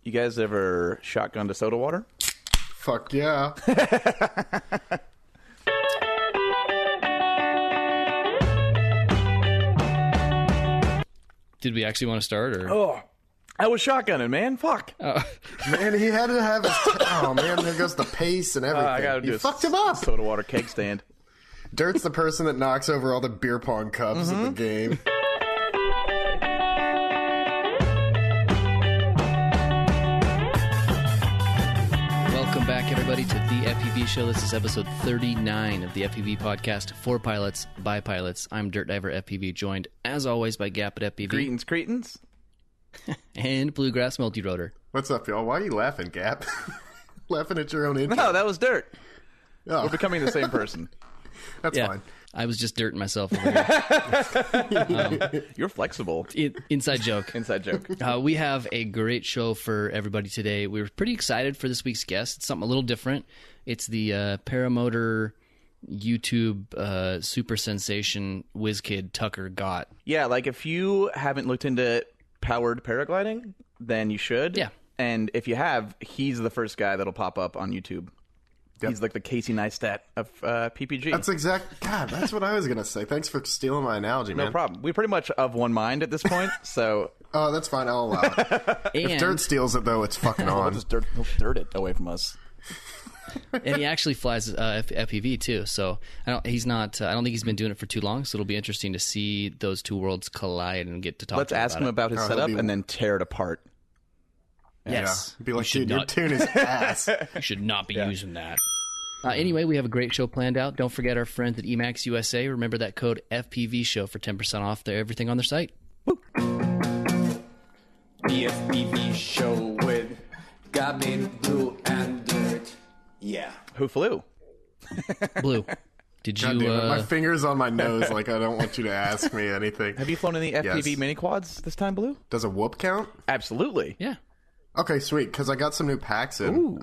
You guys ever shotgunned a soda water? Fuck yeah. Did we actually want to start? Or? Oh, I was shotgunning, man. Fuck. Man, he had to have his... Oh, man, there goes the pace and everything. I gotta do you a fucked him up. Soda water keg stand. Dirt's the person that knocks over all the beer pong cups at the game. Welcome back, everybody, to the FPV show. This is episode 39 of the FPV podcast for pilots, by pilots. I'm Dirt Diver FPV, joined, as always, by Gap at FPV. Greetings, cretins. And Bluegrass Multirotor. What's up, y'all? Why are you laughing, Gap? Laughing at your own intro. No, that was Dirt. Oh. We're becoming the same person. That's fine. I was just dirting myself over here. You're flexible. Inside joke. Inside joke. We have a great show for everybody today. We're pretty excited for this week's guest. It's something a little different. It's the paramotor YouTube super sensation whiz kid Tucker Gott. Yeah, like if you haven't looked into powered paragliding, then you should. Yeah. And if you have, he's the first guy that'll pop up on YouTube. Yep. He's like the Casey Neistat of PPG. That's God, that's what I was going to say. Thanks for stealing my analogy, man. No problem. We're pretty much of one mind at this point, so... Oh, that's fine. I'll allow it. If Dirt steals it, though, it's fucking on. He'll just dirt it away from us. And he actually flies FPV too, so I don't think he's been doing it for too long. So it'll be interesting to see those two worlds collide and get to talk. Let's ask him about his setup and then tear it apart. Yes, yeah. Be like, dude, your tune is ass. You should not be using that. Anyway, we have a great show planned out. Don't forget our friends at Emacs USA. Remember that code FPV show for 10% off everything on their site. The FPV show with Gavin, Blue, and Dirt. Yeah. Who flew? Blue. Did God you? damn it. My finger's on my nose. Like I don't want you to ask me anything. Have you flown any FPV mini quads this time, Blue? Does a whoop count? Absolutely. Yeah. Okay, sweet. Because I got some new packs in,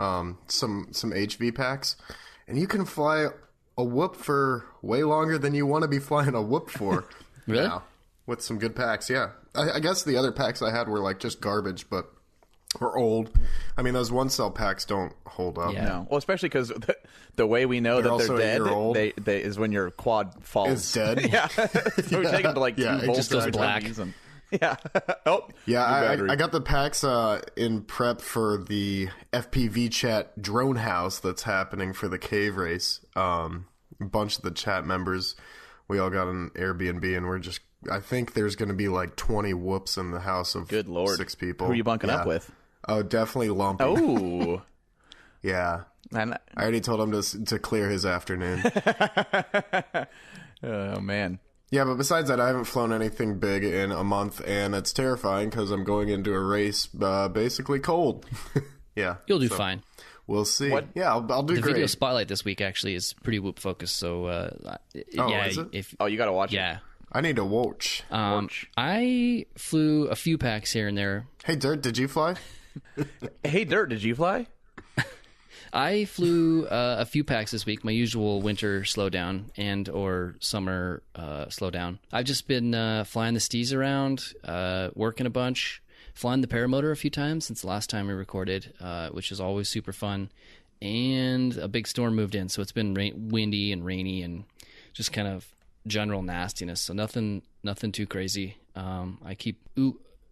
some HV packs, and you can fly a whoop for way longer than you want to be flying a whoop for. Really? Now, with some good packs, yeah. I guess the other packs I had were like just garbage, but were old. I mean, those one cell packs don't hold up. Yeah. No. Well, especially because the way we know They're that also they're a year old. dead they is when your quad falls. It's dead. Yeah. So we take them to like 2 it volts just goes every time black. we use them. Yeah. Oh. Yeah, new battery. I got the packs in prep for the FPV chat drone house that's happening for the cave race. A bunch of the chat members, we all got an Airbnb, and we're just... I think there's going to be like 20 whoops in the house of Good Lord. 6 people. Who are you bunking up with? Oh, definitely Lumpy. Oh. Yeah. And, I already told him to clear his afternoon. oh, man. Yeah, but besides that, I haven't flown anything big in a month, and it's terrifying because I'm going into a race basically cold. Yeah. You'll do fine. We'll see. What? Yeah, I'll do The great. video spotlight this week actually is pretty whoop focused. So yeah, is it? if Oh, you got to watch yeah. I need to watch. I flew a few packs here and there. Hey, Dirt, did you fly? it. Hey, Dirt, did you fly? I flew a few packs this week, my usual winter slowdown and or summer slowdown. I've just been flying the Steez around, working a bunch, flying the paramotor a few times since the last time we recorded, which is always super fun. And a big storm moved in, so it's been windy and rainy and just kind of general nastiness. So nothing too crazy. I keep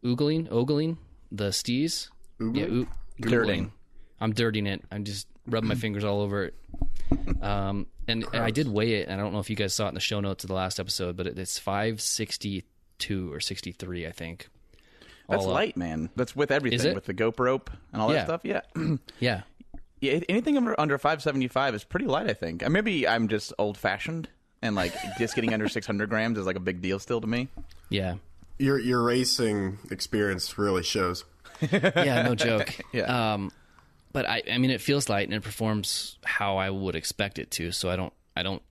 ogling the Steez. Oogling? Yeah, Dirting. I'm dirtying it. I'm just rubbing my fingers all over it. And I did weigh it. And I don't know if you guys saw it in the show notes of the last episode, but it's 562 or 63, I think. That's light, man. That's with everything. Is it? With the GoPro rope and all that stuff. Yeah. Yeah. Yeah. Anything under 575 is pretty light, I think. Maybe I'm just old-fashioned and like just getting under 600 grams is like a big deal still to me. Yeah. Your racing experience really shows. Yeah, no joke. Yeah. But I mean, it feels light and it performs how I would expect it to. So I don't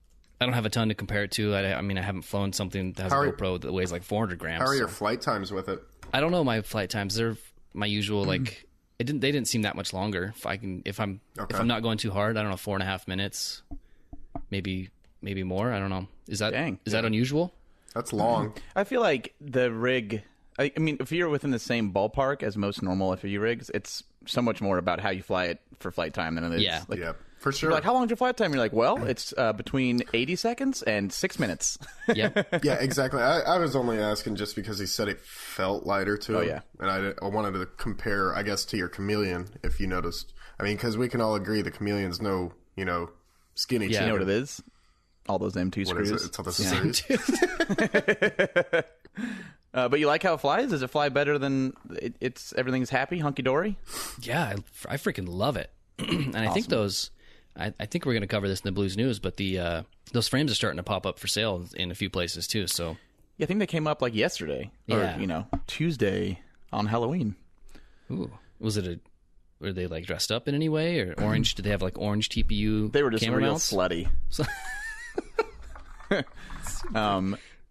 have a ton to compare it to. I mean, I haven't flown something that has a GoPro that weighs like 400 grams. How are your flight times with it? I don't know my flight times. They're my usual like. They didn't seem that much longer. If I'm not going too hard, I don't know, 4.5 minutes, maybe more. I don't know. Is that unusual? That's long. I feel like the rig I mean, if you're within the same ballpark as most normal FPV rigs, it's so much more about how you fly it for flight time than it is. Yeah. Like, Yeah, for sure. you're like, how long is your flight time? You're like, well, it's between 80 seconds and 6 minutes. Yep. Yeah, exactly. I was only asking just because he said it felt lighter to him. yeah. And I wanted to compare, I guess, to your Chameleon, if you noticed. I mean, because we can all agree the Chameleon's no, skinny Yeah. cheater. You know what it is? All those M2 What screws. is it? It's all the screws. But you like how it flies? Does it fly better than it's everything's happy, hunky dory? Yeah, I freaking love it. And I think those, I think we're going to cover this in the Blues News, but the those frames are starting to pop up for sale in a few places too. So Yeah, I think they came up like yesterday Yeah. or Tuesday on Halloween. ooh, were they like dressed up in any way or orange? Did they have like orange TPU? They were just camera real mounts? slutty.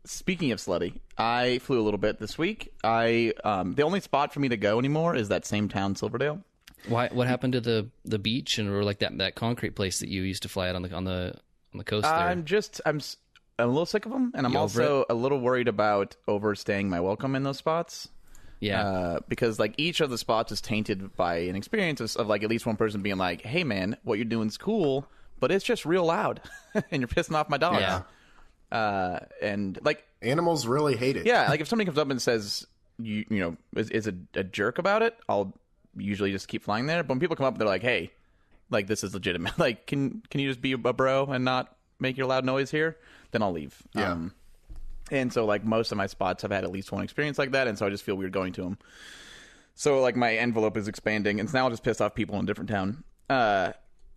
Speaking of slutty, I flew a little bit this week. The only spot for me to go anymore is that same town, Silverdale. Why? What happened to the beach or like that concrete place that you used to fly out on the coast there? I'm a little sick of them, and I'm You over also a little worried about overstaying my welcome in those spots. Yeah. Because like each of the spots is tainted by an experience of like at least one person being like, "Hey man, what you're doing is cool, but it's just real loud, and you're pissing off my dogs." Yeah. And like, Animals really hate it. yeah, like if somebody comes up and says is a jerk about it, I'll usually just keep flying there. But when people come up, they're like, "Hey, like this is legitimate. Like, can you just be a bro and not make your loud noise here?" Then I'll leave. Yeah. And so like most of my spots have had at least one experience like that, and so I just feel weird going to them. So like my envelope is expanding, and now I'll just piss off people in a different town.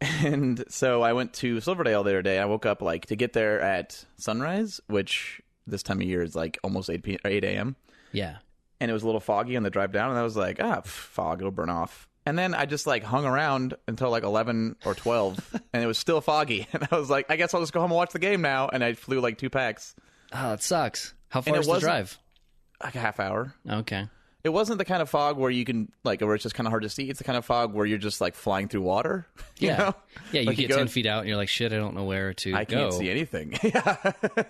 And so I went to Silverdale the other day. I woke up like to get there at sunrise, which this time of year is like almost 8 a.m. Yeah. And it was a little foggy on the drive down, and I was like, fog, it'll burn off. And then I just like hung around until like 11 or 12, and it was still foggy. And I was like, I guess I'll just go home and watch the game now. And I flew like 2 packs, Oh, it sucks. How And far it is the wasn't- drive? like a half hour. Okay. It wasn't the kind of fog where you can like, where it's just kind of hard to see. It's the kind of fog where you're just like flying through water. You Yeah. know? Yeah, you Like, get go- 10 feet out and you're like, shit, I don't know where to I go. can't see anything. Yeah.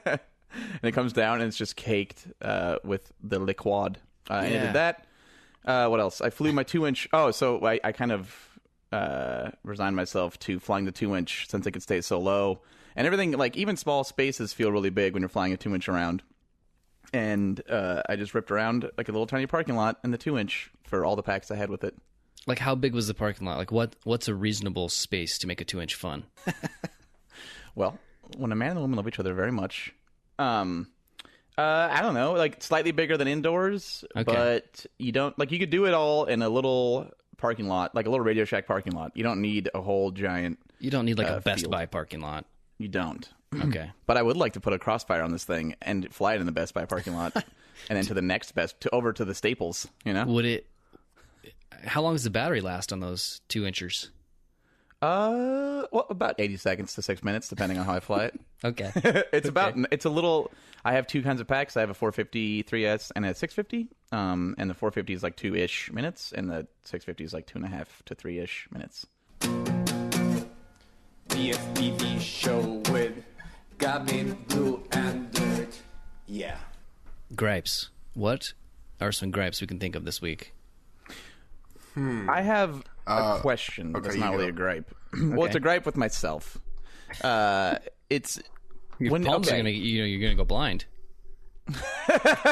And it comes down and it's just caked with the liquid. And I Yeah. did that. What else? I flew my 2-inch. Oh, so I kind of resigned myself to flying the 2-inch since it could stay so low. And everything, like even small spaces feel really big when you're flying a 2-inch around. And I just ripped around like a little tiny parking lot in the 2-inch for all the packs I had with it. Like, how big was the parking lot? Like, what's a reasonable space to make a 2-inch fun? Well, when a man and a woman love each other very much, I don't know, like slightly bigger than indoors, Okay. but you don't like you could do it all in a little parking lot, like a little Radio Shack parking lot. You don't need a whole giant. You don't need like a Best field. Buy parking lot. You don't. Okay. But I would like to put a Crossfire on this thing and fly it in the Best Buy parking lot, and then to the next best, over to the Staples. You know. Would it? How long does the battery last on those 2-inchers? Well, about 80 seconds to 6 minutes, depending on how I fly it. Okay. It's a little. I have 2 kinds of packs. I have a 450 3S and a 650. And the 450 is like 2-ish minutes, and the 650 is like 2.5 to 3-ish minutes. The FPV show with Gavin, Blue, and Dirt. Yeah. Gripes. What are some gripes we can think of this week? I have a question. okay, That's you not really go. a gripe. Well, it's a gripe with myself. It's Your palms are gonna, you're gonna go blind.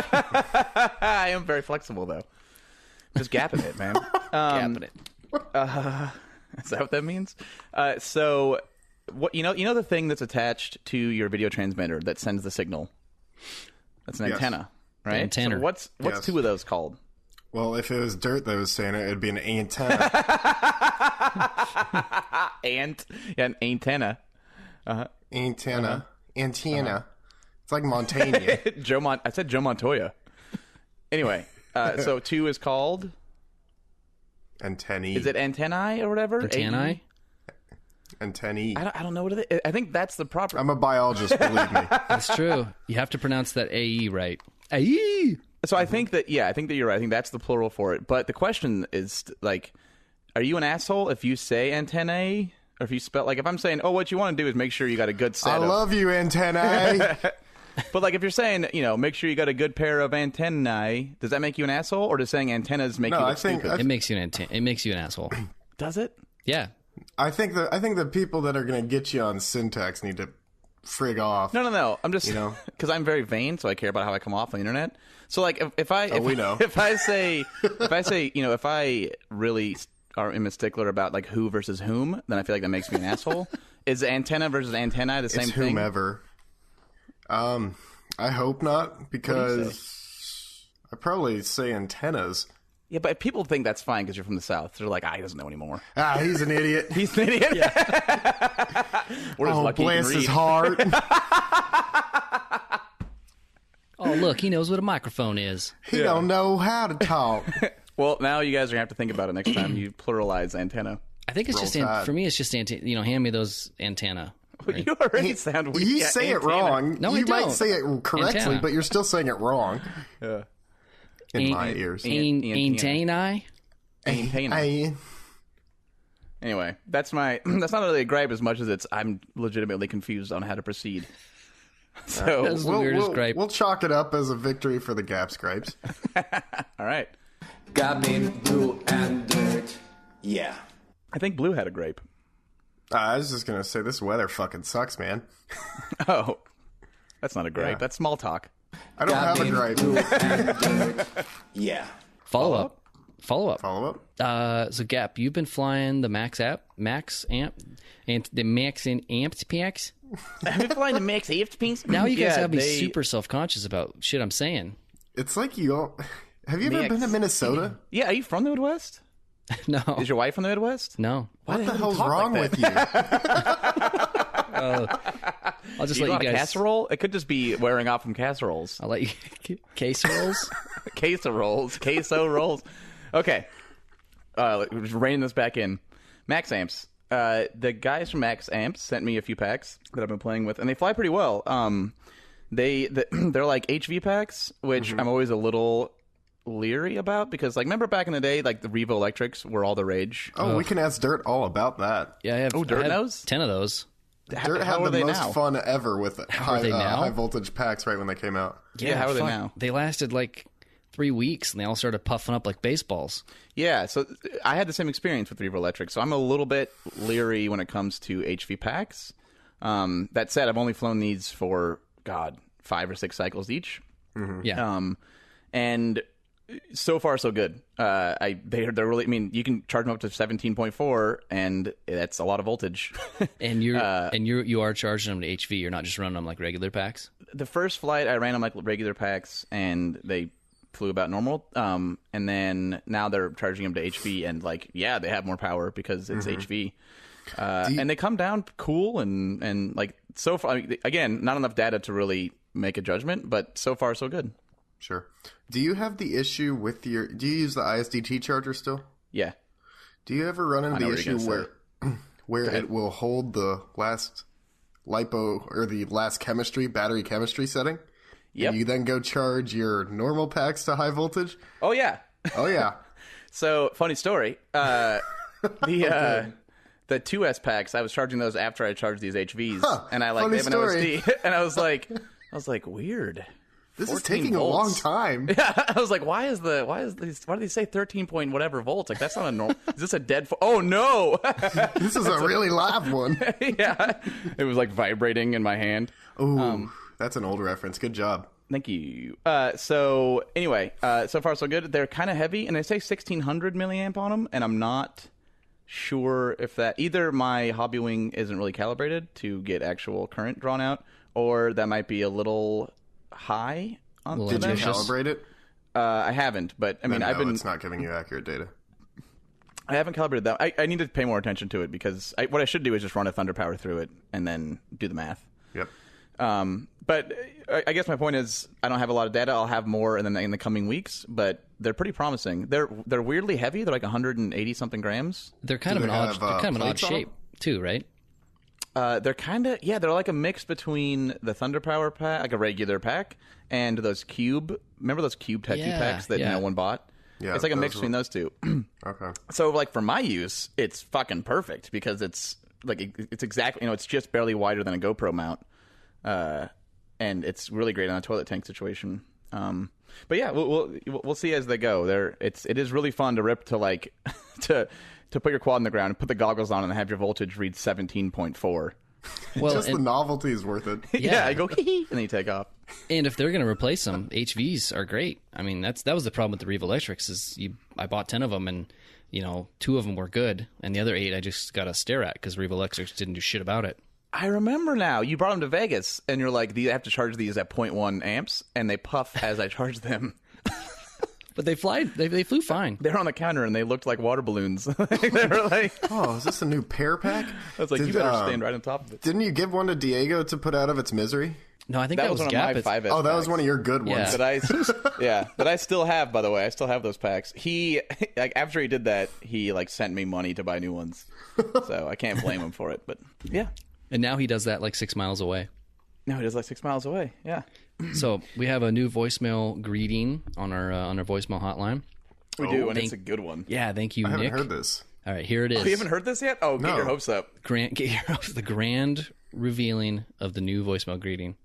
I am very flexible though. Just gapping it, man. Gapping it. Is that what that means? So, what you know the thing that's attached to your video transmitter that sends the signal? That's an Yes. An antenna, right? antenna. So what's Yes. 2 of those called? Well, if it was dirt that was saying it, it'd be an antenna. An antenna. Antenna. Antenna. It's like Montaigne. I said Joe Montoya. Anyway, so 2 is called. Antennae. Is it antennae or whatever? Antennae? Antennae. I don't know what it is. I think that's the proper. I'm a biologist, believe me. That's true. You have to pronounce that AE right. AE! So I think that you're right. I think that's the plural for it. But the question is like, are you an asshole if you say antennae, or if you spell like if I'm saying, oh, what you want to do is make sure you got a good set. I love you, antennae. But like if you're saying, make sure you got a good pair of antennae, does that make you an asshole, or does saying antennas make you look stupid? It makes you an asshole. Does it? Yeah. I think the people that are going to get you on syntax need to frig off. No. I'm just because I'm very vain, so I care about how I come off on the internet. So like if I really am a stickler about like who versus whom, then I feel like that makes me an asshole. Is antenna versus antennae the same thing? Whomever. I hope not, because I'd probably say antennas. Yeah, but people think that's fine because you're from the South. They're like, he doesn't know anymore. He's an idiot. He's an idiot. We're just lucky bless he can his read. heart. Oh, look, he knows what a microphone is. He don't know how to talk. Well, now you guys are going to have to think about it next time you pluralize antenna. I think it's Roll just, Tide. for me, it's just, hand me those antenna. Well, you already sound weird. You say it wrong. No, I you might don't. say it correctly, Antenna. but you're still saying it wrong. Yeah. In my ears. Antennae? Antenna. Anyway, that's not really a gripe as much as I'm legitimately confused on how to proceed. So, That's the weirdest gripe. We'll chalk it up as a victory for the Gap Scrapes. all right. Gabby, Blue, and Dirt. Yeah. I think Blue had a grape. I was just going to say, this weather fucking sucks, man. Oh, that's not a gripe. Yeah. That's small talk. I don't have a Gabby, gripe. Blue, and Dirt. Yeah. Follow up. Follow up? So Gap, you've been flying the Max Amp, and the Max and Amps packs. I've been flying the Max AFPs. Now you guys have me super self-conscious about shit I'm saying. It's like you all... Have you ever been to Minnesota? Yeah, are you from the Midwest? No. Is your wife from the Midwest? No. What the hell's talk wrong like with you? I'll just You let got you a guys... casserole? It could just be wearing off from casseroles. I'll let you... Casseroles? Queso rolls. Okay. Just reining this back in. Max Amps. The guys from Max Amps sent me a few packs that I've been playing with, and they fly pretty well. They're like HV packs, which I'm always a little leery about because, like, remember back in the day, like the Revo Electrics were all the rage. Oh, we can ask Dirt all about that. Yeah, I have, Dirt I have knows? 10 of those. Dirt how had are the they most now? fun ever with they now? high voltage packs right when they came out. Yeah, how are they fuck. now? They lasted like 3 weeks, and they all started puffing up like baseballs. Yeah, so I had the same experience with Revo Electric, so I'm a little bit leery when it comes to HV packs. That said, I've only flown these for, 5 or 6 cycles each. Yeah. And so far so good. They're really. I mean, you can charge them up to 17.4, and that's a lot of voltage. And you are charging them to HV. You're not just running them like regular packs. The first flight, I ran them like regular packs, and they flew about normal. And then now they're charging them to HV, and they have more power because it's HV. And they come down cool, and like so far. Again, not enough data to really make a judgment, but so far so good. Sure. Do you have the issue with do you use the ISDT charger still? Yeah. Do you ever run into the what you're issue gonna where it will hold the last lipo or the last battery chemistry setting? Yep. And you then go charge your normal packs to high voltage? Oh yeah. Oh yeah. So funny story. The 2S packs, I was charging those after I charged these HVs, and I funny they have an story. OSD, and I was like, weird. This is 14 taking volts. a long time. Yeah, I was like, why do they say 13 point whatever volts? Like, that's not a normal. Is this a dead? Oh no! This is a really live one. Yeah, it was like vibrating in my hand. Ooh, that's an old reference. Good job. Thank you. So anyway, so far so good. They're kind of heavy, and they say 1600 milliamp on them, and I'm not sure if that either my hobby wing isn't really calibrated to get actual current drawn out, or that might be a little high on Well, Did you them. calibrate it? I haven't, but I mean, Then I've been. It's not giving you accurate data. I haven't calibrated that. I need to pay more attention to it because what I should do is just run a Thunder Power through it and then do the math. Yep. But I guess my point is I don't have a lot of data. I'll have more in the coming weeks, but they're pretty promising. They're weirdly heavy. They're like 180 something grams. They're kind of they an odd. have, They're kind of an odd plates on them? shape too, right? They're kind of they're like a mix between the Thunder Power pack, like a regular pack, and those cube. Remember those cube tattoo Yeah, packs that yeah. no one bought? Yeah, it's like a those mix were- between those two. Okay. So, like, for my use, it's fucking perfect because it's like it's exactly it's just barely wider than a GoPro mount, and it's really great on a toilet tank situation. But yeah, we'll see as they go. It is really fun to rip to like to put your quad in the ground and put the goggles on and have your voltage read 17.4. Well, Just the novelty is worth it. Yeah, I go hee and then you take off. And if they're going to replace them, HVs are great. I mean, that was the problem with the Reeve Electrics is I bought 10 of them and, 2 of them were good. And the other 8 I just got to stare at because Reeve Electrics didn't do shit about it. I remember now. You brought them to Vegas and you're like, I have to charge these at 0.1 amps and they puff as I charge them. But they flew fine. They're on the counter and they looked like water balloons. They were like, Oh, is this a new pair pack? I was like, you better stand right on top of it. Didn't you give one to Diego to put out of its misery? No, I think that was one of Gap. my 5S Oh, that was packs one of your good ones. Yeah. that I still have, by the way. I still have those packs. He, like, after he did that, he, like, sent me money to buy new ones. So I can't blame him for it, but yeah. And now he does that like 6 miles away. No, he does like 6 miles away. Yeah. So we have a new voicemail greeting on our voicemail hotline. We do, and it's a good one. Yeah, thank you, I haven't Nick. heard this. All right, here it is. Oh, you haven't heard this yet? Oh, No. get your hopes up. Get your hopes. The grand revealing of the new voicemail greeting.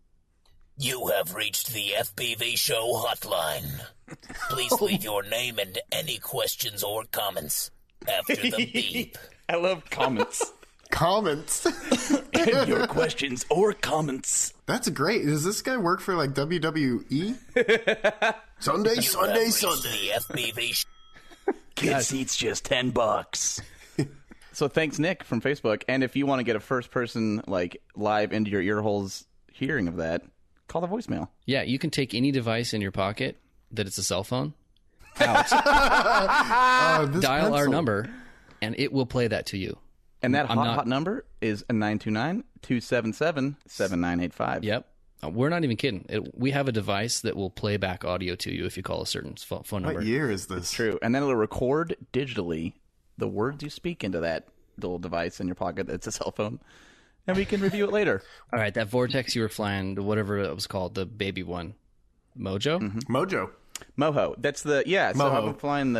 You have reached the FPV show hotline. Please leave your name and any questions or comments after the beep. I love comments. Comments. And your questions or comments. That's great. Does this guy work for like WWE? Sunday. The FPV show. Kid seats just $10. So thanks, Nick, from Facebook. And if you want to get a first-person, like, live into your ear holes hearing of that, call the voicemail. Yeah, you can take any device in your pocket that it's a cell phone out, This dial our pencil. number, and it will play that to you. And that I'm not- hot number is 929-277-7985. Yep. We're not even kidding. We have a device that will play back audio to you if you call a certain phone number. What year is this? True. And then it'll record digitally the words you speak into that little device in your pocket that's a cell phone. And we can review it later. All right, that vortex you were flying, whatever it was called, the baby one, Mojo? Mm-hmm. Mojo. Moho. That's the, yeah. So Moho. I've been flying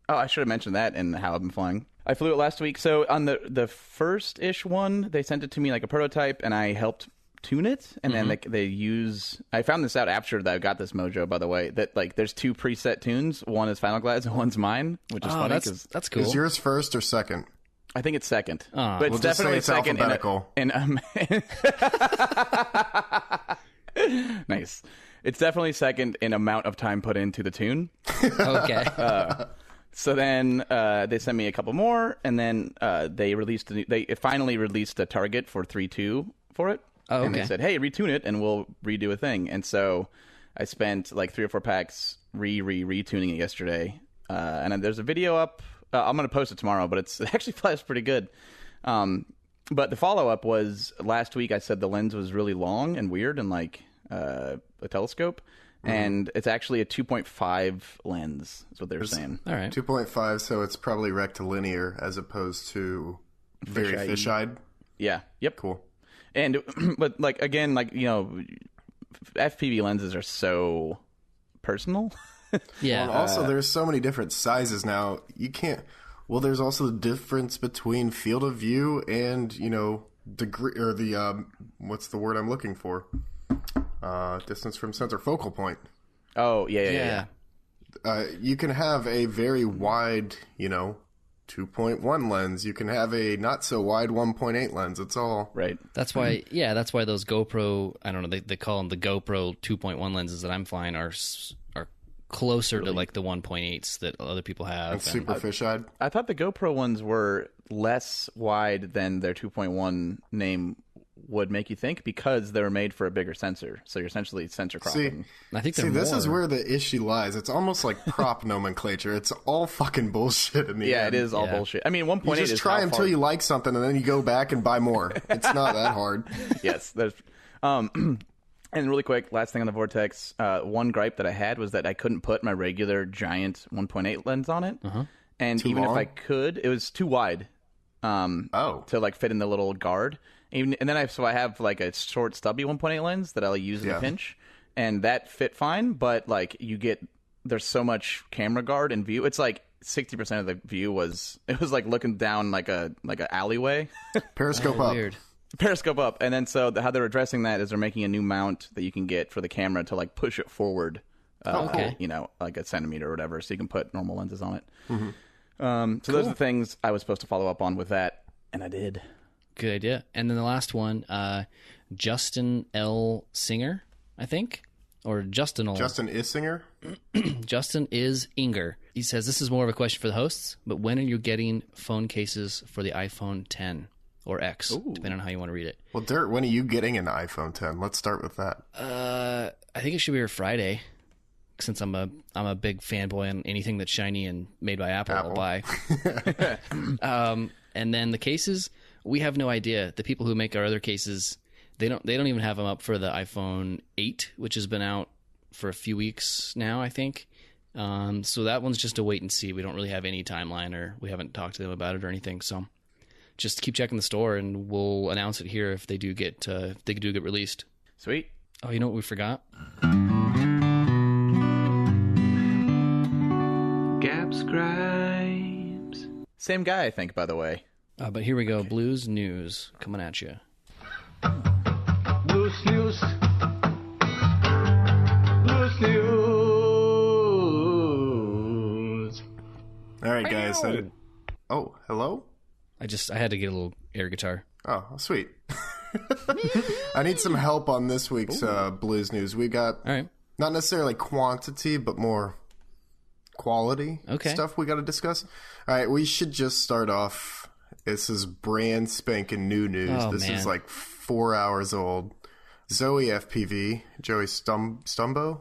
I should have mentioned that and how I've been flying. I flew it last week. So on the first-ish one, they sent it to me like a prototype, and I helped tune it. And then they use... I found this out after that I got this Mojo, by the way, that like there's 2 preset tunes. One is Final Glass and one's mine, which is funny because that's cool. Is yours first or second? I think it's second. Oh. But it's We'll just say definitely it's second alphabetical. Nice. It's definitely second in amount of time put into the tune. Okay. So then they sent me a couple more, and then they finally released a target for 3.2 for it. Oh, And they okay. said, hey, retune it, and we'll redo a thing. And so I spent like 3 or 4 packs retuning it yesterday. And then there's a video up. I'm going to post it tomorrow, but it actually flies pretty good. But the follow-up was last week I said the lens was really long and weird and like a telescope. And it's actually a 2.5 lens, is what they were saying. All right. 2.5, so it's probably rectilinear as opposed to very Fisheye. fish-eyed. Yeah. Yep. Cool. And but like again, like FPV lenses are so personal. Yeah. And also, there's so many different sizes now. You can't... Well, there's also the difference between field of view and, degree... Or the... what's the word I'm looking for? Distance from sensor focal point. Oh yeah. You can have a very wide, 2.1 lens. You can have a not so wide 1.8 lens. It's all... Right. That's why, that's why those GoPro, I don't know, they call them the GoPro 2.1 lenses that I'm flying are closer to like the 1.8s that other people have. And super fish-eyed. I thought the GoPro ones were less wide than their 2.1 name would make you think because they're made for a bigger sensor. So you're essentially sensor cropping. I think they're this more. is where the issue lies. It's almost like prop nomenclature. It's all fucking bullshit in the Yeah, end. it is all bullshit. I mean, 1.8 You is just try how until far- you like something, and then you go back and buy more. It's not that hard. Yes. There's, and really quick, last thing on the Vortex, one gripe that I had was that I couldn't put my regular giant 1.8 lens on it. And Too even long? if I could, it was too wide to like fit in the little guard. And then I have like a short stubby 1.8 lens that I'll use in a pinch, and that fit fine. But like there's so much camera guard and view. It's like 60% of the view was like looking down like a alleyway. Periscope up. Weird. Periscope up, and then so how they're addressing that is they're making a new mount that you can get for the camera to like push it forward, okay. you know, like a centimeter or whatever, so you can put normal lenses on it. So those are the things I was supposed to follow up on with that, and I did. Good idea. And then the last one, Justin L. Singer, I think, or Justin Isinger. Justin is Inger. He says, this is more of a question for the hosts, but when are you getting phone cases for the iPhone 10 or X, depending on how you want to read it? Well, Dirt, when are you getting an iPhone 10? Let's start with that. I think it should be here Friday, since I'm a big fanboy on anything that's shiny and made by Apple. I'll buy. And then the cases, we have no idea. The people who make our other cases, they don't even have them up for the iPhone 8, which has been out for a few weeks now, I think. So that one's just a wait and see. We don't really have any timeline, or we haven't talked to them about it or anything. So just keep checking the store, and we'll announce it here if they do get released. Sweet. Oh, you know what we forgot? Gap Scribes. Same guy, I think, by the way. But here we go. Blues News coming at you. Blues News. Blues News. All right, guys. Oh, hello? I had to get a little air guitar. Oh, sweet. I need some help on this week's Blues News. We got All right. not necessarily quantity, but more quality stuff we got to discuss. All right, we should just start off. This is brand spanking new news. This is like 4 hours old. Zoe FPV, Joey Stumbo, I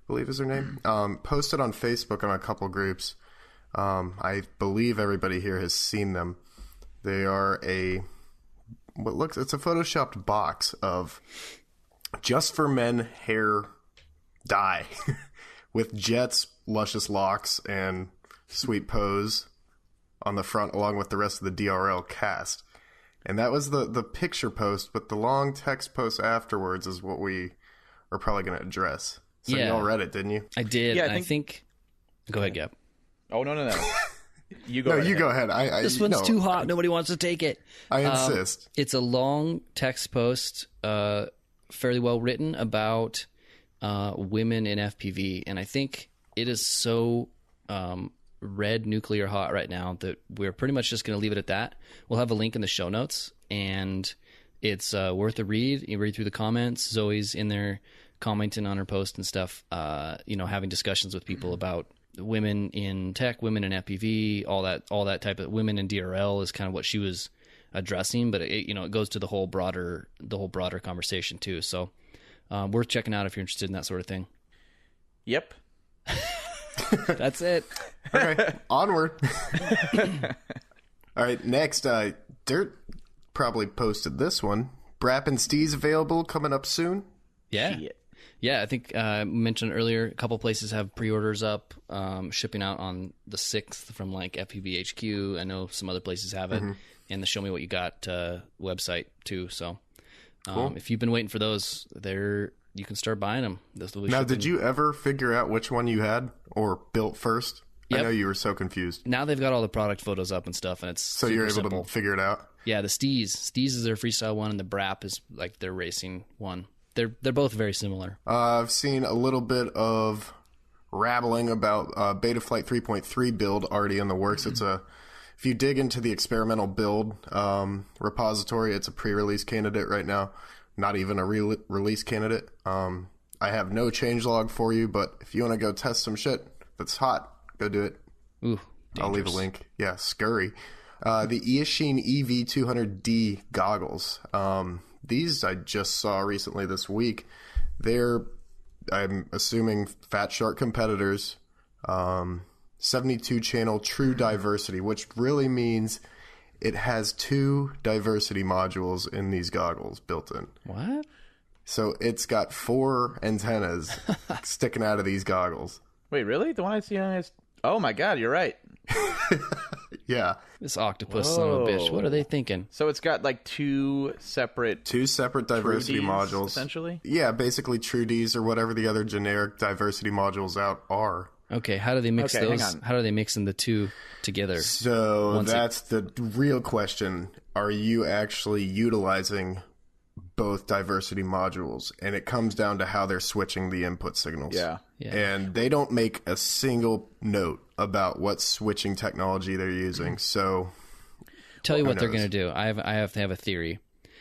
believe is her name, posted on Facebook on a couple groups. I believe everybody here has seen them. They are it's a photoshopped box of just for men hair dye with Jet's luscious locks and sweet pose on the front, along with the rest of the DRL cast. And that was the picture post, but the long text post afterwards is what we are probably going to address. So Yeah. y'all read it, didn't you? I did. Yeah, I think... Go ahead, Gab. Oh, no. You go. No, right you ahead. go ahead. This one's too hot. Nobody wants to take it. I insist. It's a long text post, fairly well written, about women in FPV. And I think it is so red nuclear hot right now that we're pretty much just going to leave it at that. We'll have a link in the show notes, and it's worth a read. You read through the comments. Zoe's in there commenting on her post and stuff, having discussions with people about women in tech, women in FPV, all that type of women in DRL is kind of what she was addressing, but it goes to the whole broader conversation too. So worth checking out if you're interested in that sort of thing. Yep. That's it. Okay, onward. All right, next, Dirt probably posted this one. Brap and Steez available coming up soon. Yeah. Shit. Yeah, I think I mentioned earlier, a couple places have pre-orders up, shipping out on the 6th from like FPV HQ. I know some other places have it, and the Show Me What You Got website too. So Cool. if you've been waiting for those, you can start buying them. Now, did you ever figure out which one you had or built first? Yep. I know you were so confused. Now they've got all the product photos up and stuff, and it's So you're able simple. to figure it out? Yeah, the Steez is their freestyle one, and the Brap is like their racing one. They're both very similar. I've seen a little bit of rattling about Betaflight 3.3 build already in the works. It's if you dig into the experimental build repository, it's a pre-release candidate right now. Not even a release candidate. I have no changelog for you, but if you want to go test some shit that's hot, go do it. Ooh, I'll leave a link. Yeah, scurry. The Eachine EV200D goggles. These I just saw recently this week. They're, I'm assuming, Fat Shark competitors. 72 channel true diversity, which really means it has 2 diversity modules in these goggles built in. What? So it's got 4 antennas sticking out of these goggles. Wait, really? The one I see on is... Oh my god, you're right. Yeah. This octopus son of a bitch. What are they thinking? So it's got like 2 separate... 2 separate diversity Ds, modules. essentially? Yeah, basically True Ds or whatever the other generic diversity modules out are. Okay, how do they mix Okay, hang those? on. How do they mix in the two together? So that's the real question. Are you actually utilizing both diversity modules? And it comes down to how they're switching the input signals. Yeah. And they don't make a single note about what switching technology they're using. So Tell you what they're knows? going to do. I have to have a theory.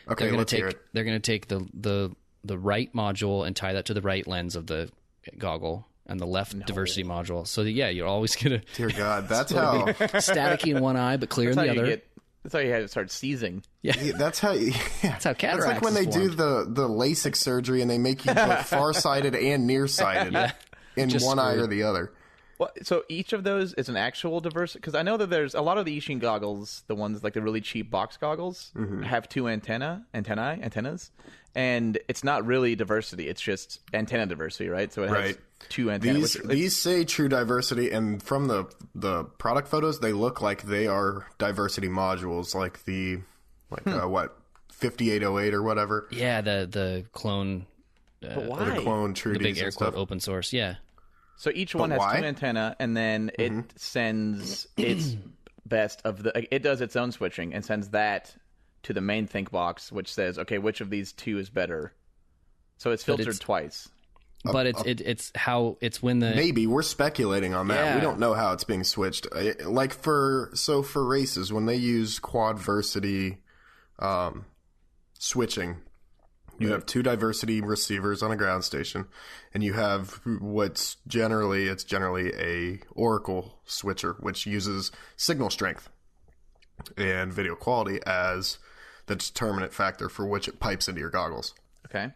okay, They're going let's to hear take it. they're going to take the right module and tie that to the right lens of the goggle and the left diversity module. So yeah, you're always going to Dear God, that's how. staticky in one eye but clear in That's the how you other. get. That's how you have to start seizing. Yeah, that's how. Yeah. That's how That's cataracts like when is they do formed. the LASIK surgery and they make you both farsighted and nearsighted in Just one eye or screwed. the other. Well, so each of those is an actual diversity, because I know that there's a lot of the Ishin goggles, the ones like the really cheap box goggles, have two antennas, and it's not really diversity. It's just antenna diversity, right? So it has Right. two antennas. These say true diversity, and from the product photos, they look like they are diversity modules, like the what 5808 or whatever, Yeah, the clone But the why? clone the treaties big air and quote stuff. open source. Yeah. So each one has why? two antenna, and then it sends its best of the. It does its own switching and sends that to the main think box, which says, okay, which of these two is better. So it's filtered it's- twice. But it's how it's when the Maybe we're speculating on that. Yeah. We don't know how it's being switched. Like for races, when they use quadversity switching, you have two diversity receivers on a ground station, and you have what's generally a Oracle switcher, which uses signal strength and video quality as the determinant factor for which it pipes into your goggles. Okay.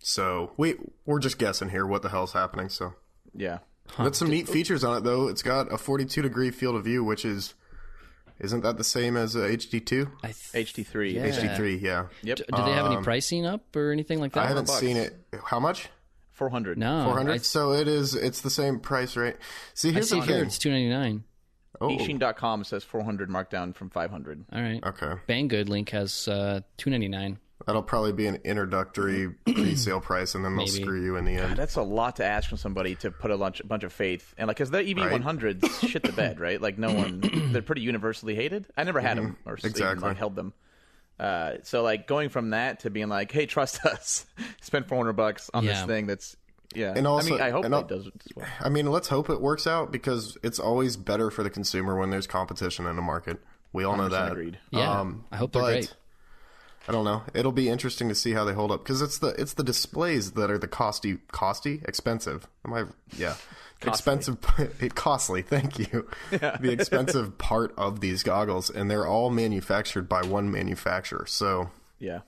So we're just guessing here what the hell's happening. So Yeah. got some neat features on it though. It's got a 42-degree field of view, which isn't that the same as a HD2? HD3. Yeah. HD3, yeah. Yep. do they have any pricing up or anything like that? I haven't $400. seen it. How much? 400. No, 400. So it's the same price, right? See, I here's see the here thing. it's $299. Oh, Ishin.com says 400 marked down from 500. All right. okay. Banggood link has $299. That'll probably be an introductory pre-sale price, and then they'll Maybe. screw you in the end. That's a lot to ask from somebody to put a bunch of faith and because the EV100s shit the bed, right? Like no one, they're pretty universally hated. I never had them or even, Exactly. like, held them. So like going from that to being like, hey, trust us, spend $400 on this Yeah. thing. That's And also- I mean, I hope and it does as well. I mean, let's hope it works out because it's always better for the consumer when there's competition in the market. We all know 100% that. agreed. Yeah. I hope they're but great. I don't know. It'll be interesting to see how they hold up because it's the displays that are the expensive. Expensive, costly. Thank you. The expensive part of these goggles, and they're all manufactured by one manufacturer. So Yeah.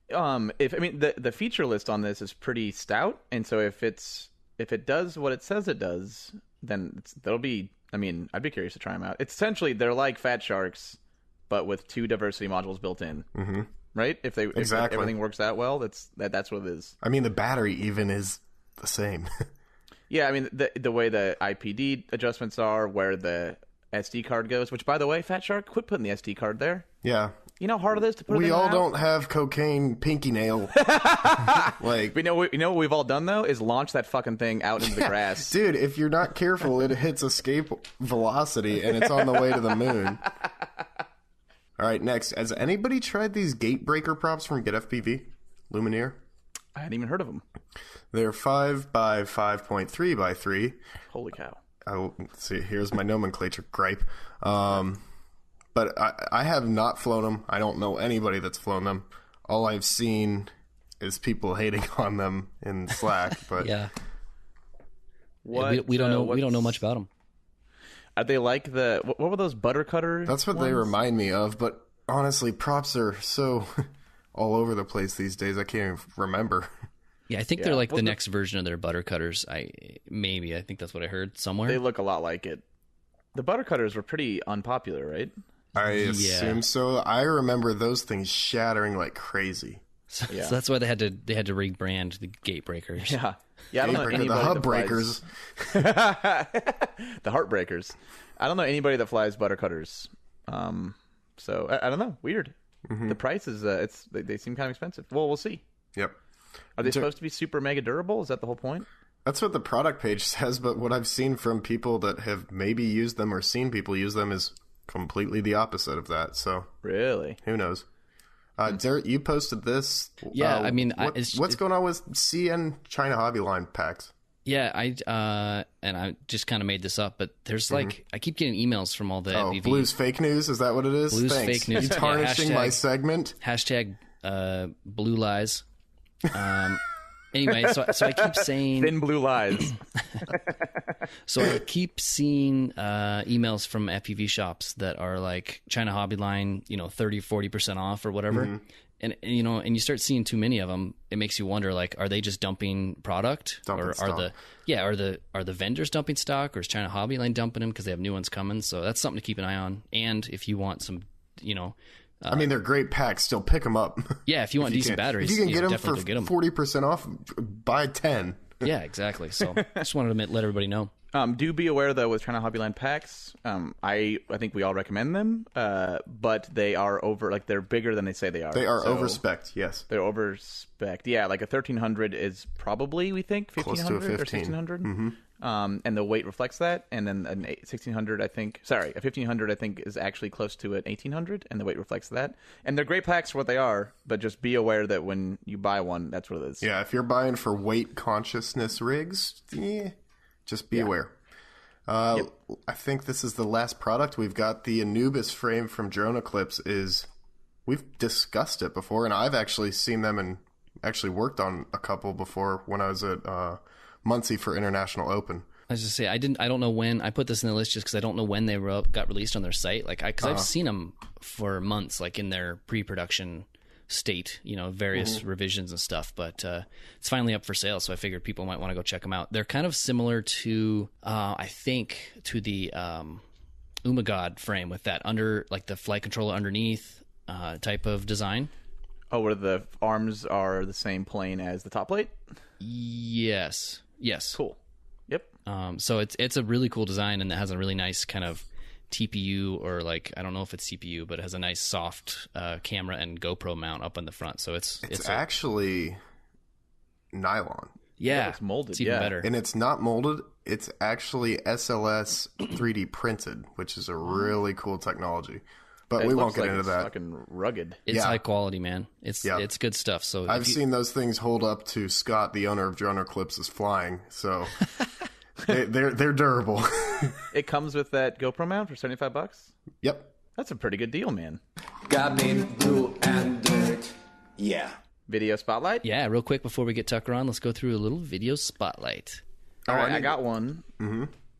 The feature list on this is pretty stout, and so if it does what it says it does, then that'll be. I mean, I'd be curious to try them out. It's essentially they're like Fat Sharks, but with two diversity modules built in. Mm-hmm. Right? If Exactly. everything works out well, that's what it is. I mean, the battery even is the same. Yeah, I mean the way the IPD adjustments are, where the SD card goes. Which, by the way, Fat Shark, quit putting the SD card there. Yeah. You know how hard it is to put it We in all and out? don't have cocaine pinky nail. Like, You know what we've all done though is launch that fucking thing out into the grass. dude, if you're not careful, it hits escape velocity and it's on the way to the moon. All right, next. Has anybody tried these gate breaker props from Get FPV? Lumineer? I hadn't even heard of them. They're 5 by 5.3 by 3. Holy cow. Let's see, here's my nomenclature gripe. But I have not flown them. I don't know anybody that's flown them. All I've seen is people hating on them in Slack. But Yeah. What, We don't know. We don't know what's- much about them. Are they like what were those butter cutter? that's what they remind me of. But honestly, props are so all over the place these days. I can't even remember. Yeah, I think they're like the next version of their butter cutters. I think that's what I heard somewhere. They look a lot like it. The butter cutters were pretty unpopular, right? I assume so. I remember those things shattering like crazy. So Yeah. that's why they had to rebrand the gate breakers. Yeah. Yeah, I don't know The anybody hub that breakers. the heartbreakers. I don't know anybody that flies butter cutters. So I don't know. Weird. The price is they seem kind of expensive. Well, we'll see. Yep. Are they supposed to be super mega durable? Is that the whole point? That's what the product page says, but what I've seen from people that have maybe used them or seen people use them is completely the opposite of that. So Really? who knows? Derek, you posted this. Yeah, I mean, what's going on with CN China Hobby Line packs? Yeah, and I just kind of made this up, but there's like I keep getting emails from all the FPV. Blues fake news, is that what it is? Blues Thanks. fake news. You tarnishing my segment. Hashtag blue lies. Anyway, so I keep saying Thin blue lies. So I keep seeing emails from FPV shops that are like China Hobby Line, 30-40% off or whatever. And you start seeing too many of them, it makes you wonder, like, are they just dumping product, or are the vendors dumping stock, or is China Hobby Line dumping them because they have new ones coming? So that's something to keep an eye on. And if you want some, I mean, they're great packs. Still pick them up. Yeah, if you want decent batteries, if you can get them for get them. 40% off, buy 10. Yeah, exactly. So I just wanted to let everybody know. Do be aware, though, with China Hobby Line packs, I think we all recommend them, but they are they're bigger than they say they are. They are over-spec'd, yes. They're over-spec'd. Yeah, like a 1300 is probably, we think, 1500 Close to a or 15. 1600. And the weight reflects that. And then a 1500, I think, is actually close to an 1800, and the weight reflects that. And they're great packs for what they are, but just be aware that when you buy one, that's what it is. Yeah, if you're buying for weight consciousness rigs, just be aware. I think this is the last product. We've got the Anubis frame from Drone Eclipse. We've discussed it before, and I've actually seen them and actually worked on a couple before when I was at Muncie for International Open. I was just say I don't know when I put this in the list, just because I don't know when they got released on their site. Like, because I've seen them for months, like in their pre-production state, various revisions and stuff, but it's finally up for sale, so I figured people might want to go check them out. They're kind of similar to I think to the Umagod frame, with that the flight controller underneath type of design. Oh, where the arms are the same plane as the top plate? Yes. Cool. Yep. So it's a really cool design, and it has a really nice kind of TPU, or I don't know if it's CPU, but it has a nice soft camera and GoPro mount up on the front. So it's actually nylon. Yeah, it's molded. It's even better. And it's not molded. It's actually SLS 3D printed, which is a really cool technology. But we won't get into that. Fucking rugged. It's high quality, man. It's good stuff. So I've seen those things hold up to Scott, the owner of Drone Eclipse's flying. So they're durable. It comes with that GoPro mount for $75. Yep. That's a pretty good deal, man. Gabin, Blue, and Dirt. Yeah. Video spotlight? Yeah, real quick before we get Tucker on, let's go through a little video spotlight. All right, I got one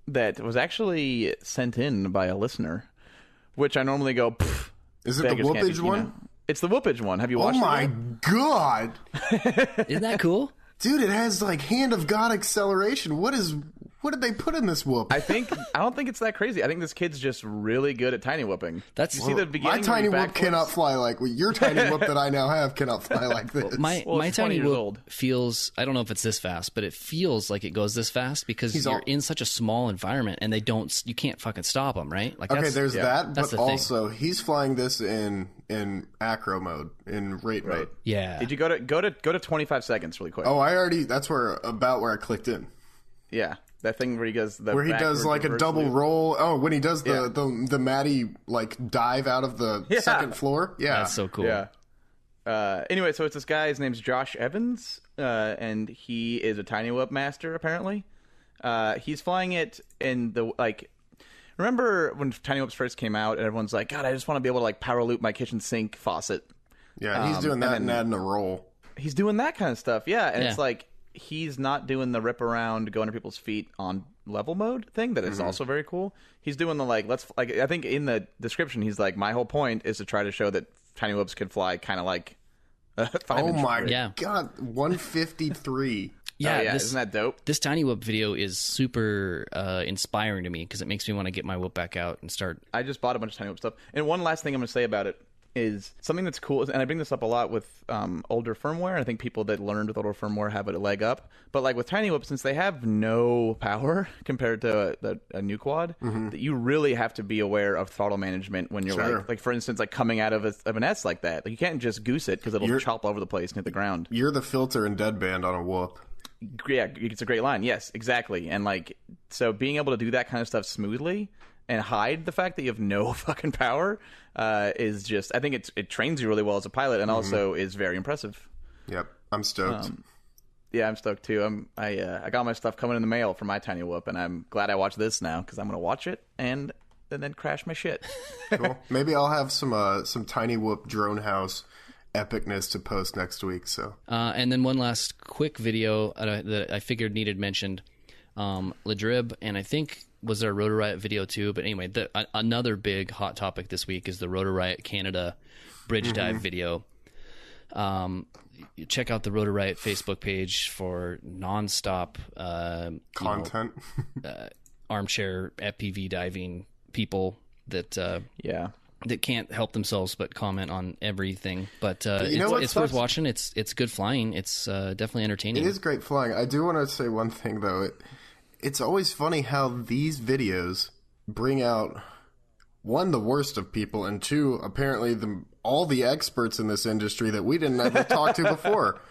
that was actually sent in by a listener, which I normally go, pfft. Is it the whoopage one? It's the whoopage one. Have you watched it? Oh my God. Isn't that cool? Dude, it has hand of God acceleration. What did they put in this whoop? I don't think it's that crazy. I think this kid's just really good at tiny whooping. You see the beginning. My tiny whoop cannot fly your tiny whoop that I now have cannot fly like this. My tiny whoop feels, I don't know if it's this fast, but it feels like it goes this fast because you're in such a small environment, and you can't fucking stop them, right? Okay, there's that, but also thing. He's flying this in acro mode, in rate mode. Yeah. Did you go to 25 seconds really quick? Oh, that's where I clicked in. Yeah. That thing where he does a double roll. Oh, when he does the Matty dive out of the second floor. Yeah, that's so cool. Yeah. Anyway, so it's this guy. His name's Josh Evans, and he is a tiny whoop master. Apparently, he's flying it in the Remember when tiny whoops first came out, and everyone's like, "God, I just want to be able to power loop my kitchen sink faucet." Yeah, he's doing that and adding a roll. He's doing that kind of stuff. Yeah, and it's like, he's not doing the rip around, go under people's feet on level mode thing. That is also very cool. He's doing the I think in the description, he's like, my whole point is to try to show that tiny whoops can fly kind of like. Oh my God, 153. Yeah, isn't that dope? This tiny whoop video is super inspiring to me because it makes me want to get my whoop back out and start. I just bought a bunch of tiny whoop stuff. And one last thing I'm going to say about it is something that's cool, and I bring this up a lot with older firmware. I think people that learned with older firmware have a leg up. But with tiny whoop, since they have no power compared to a new quad, that you really have to be aware of throttle management when you're like for instance, coming out of an S like that. You can't just goose it because it'll chop over the place and hit the ground. You're the filter and deadband on a whoop. Yeah, it's a great line. Yes, exactly. And like, so being able to do that kind of stuff smoothly and hide the fact that you have no fucking power is just, I think it trains you really well as a pilot, and also is very impressive. Yep, I'm stoked. Yeah, I'm stoked too. I got my stuff coming in the mail for my tiny whoop, and I'm glad I watched this now because I'm gonna watch it and then crash my shit. Cool. Maybe I'll have some tiny whoop drone house epicness to post next week. So, and then one last quick video that I figured needed mentioned. Ladrib, and I think was there a Rotor Riot video too. But anyway, another big hot topic this week is the Rotor Riot Canada bridge dive video. Check out the Rotor Riot Facebook page for nonstop content, armchair FPV diving people that that can't help themselves but comment on everything. But it's worth watching. It's good flying. It's definitely entertaining. It is great flying. I do want to say one thing though. It's always funny how these videos bring out, one, the worst of people, and two, apparently all the experts in this industry that we didn't ever talk to before.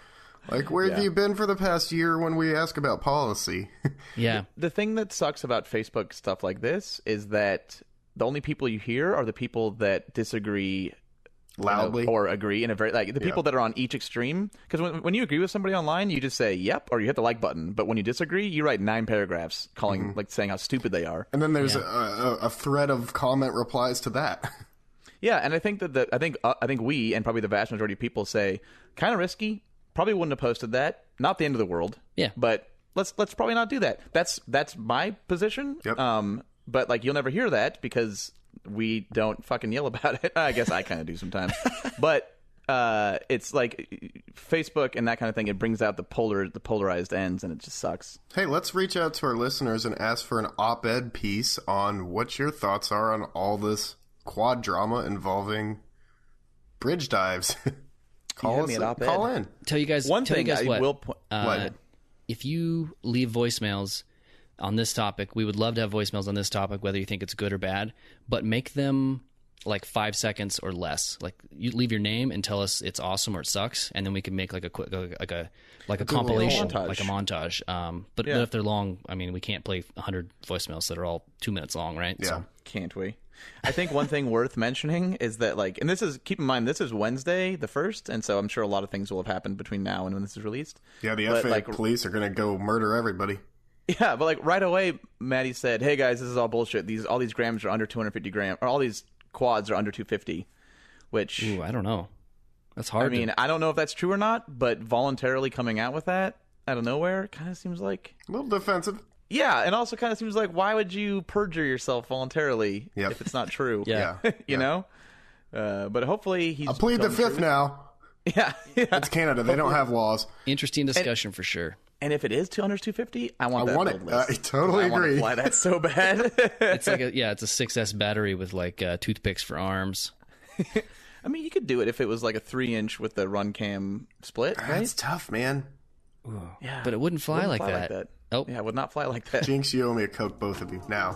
Like, where have you been for the past year when we ask about policy? Yeah. The thing that sucks about Facebook stuff like this is that the only people you hear are the people that disagree loudly or agree in a very, like, the people that are on each extreme. Because when you agree with somebody online, you just say yep, or you hit the like button. But when you disagree, you write 9 paragraphs calling, like, saying how stupid they are. And then there's a thread of comment replies to that. Yeah, and I think that I think we and probably the vast majority of people say kind of risky. Probably wouldn't have posted that. Not the end of the world. Yeah, but let's probably not do that. That's my position. Yep. But like, you'll never hear that because we don't fucking yell about it. I guess I kind of do sometimes. But it's like Facebook and that kind of thing. It brings out the polarized ends, and it just sucks. Hey, let's reach out to our listeners and ask for an op-ed piece on what your thoughts are on all this quad drama involving bridge dives. Call in. Tell you guys one thing. What? If you leave voicemails on this topic, we would love to have voicemails on this topic, whether you think it's good or bad, but make them like 5 seconds or less. Like, you leave your name and tell us it's awesome or it sucks, and then we can make like a quick, like a compilation, like a montage. But if they're long, I mean, we can't play 100 voicemails that are all 2 minutes long, right? Yeah, can't we? I think one thing worth mentioning is that, like, and keep in mind, this is Wednesday the 1st, and so I'm sure a lot of things will have happened between now and when this is released. Yeah, the FA police are going to go murder everybody. Yeah, but like right away, Maddie said, "Hey guys, this is all bullshit. All these grams are under 250 grams, or all these quads are under 250." Which, I don't know. That's hard. I mean, I don't know if that's true or not, but voluntarily coming out with that out of nowhere kind of seems like a little defensive. Yeah, and also kind of seems like, why would you perjure yourself voluntarily if it's not true? Yeah. You know? But hopefully he's... I plead the fifth now. Yeah. It's Canada. They don't have laws. Interesting discussion for sure. And if it is 250, I want that build list. I totally agree. I want to fly that so bad. It's like it's a 6S battery with like toothpicks for arms. I mean, you could do it if it was like a 3-inch with the run cam split, right? It's tough, man. Ooh. Yeah, but it wouldn't fly like that. Oh, yeah, it would not fly like that. Jinx, you owe me a Coke, both of you. Now.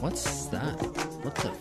What's that? What the?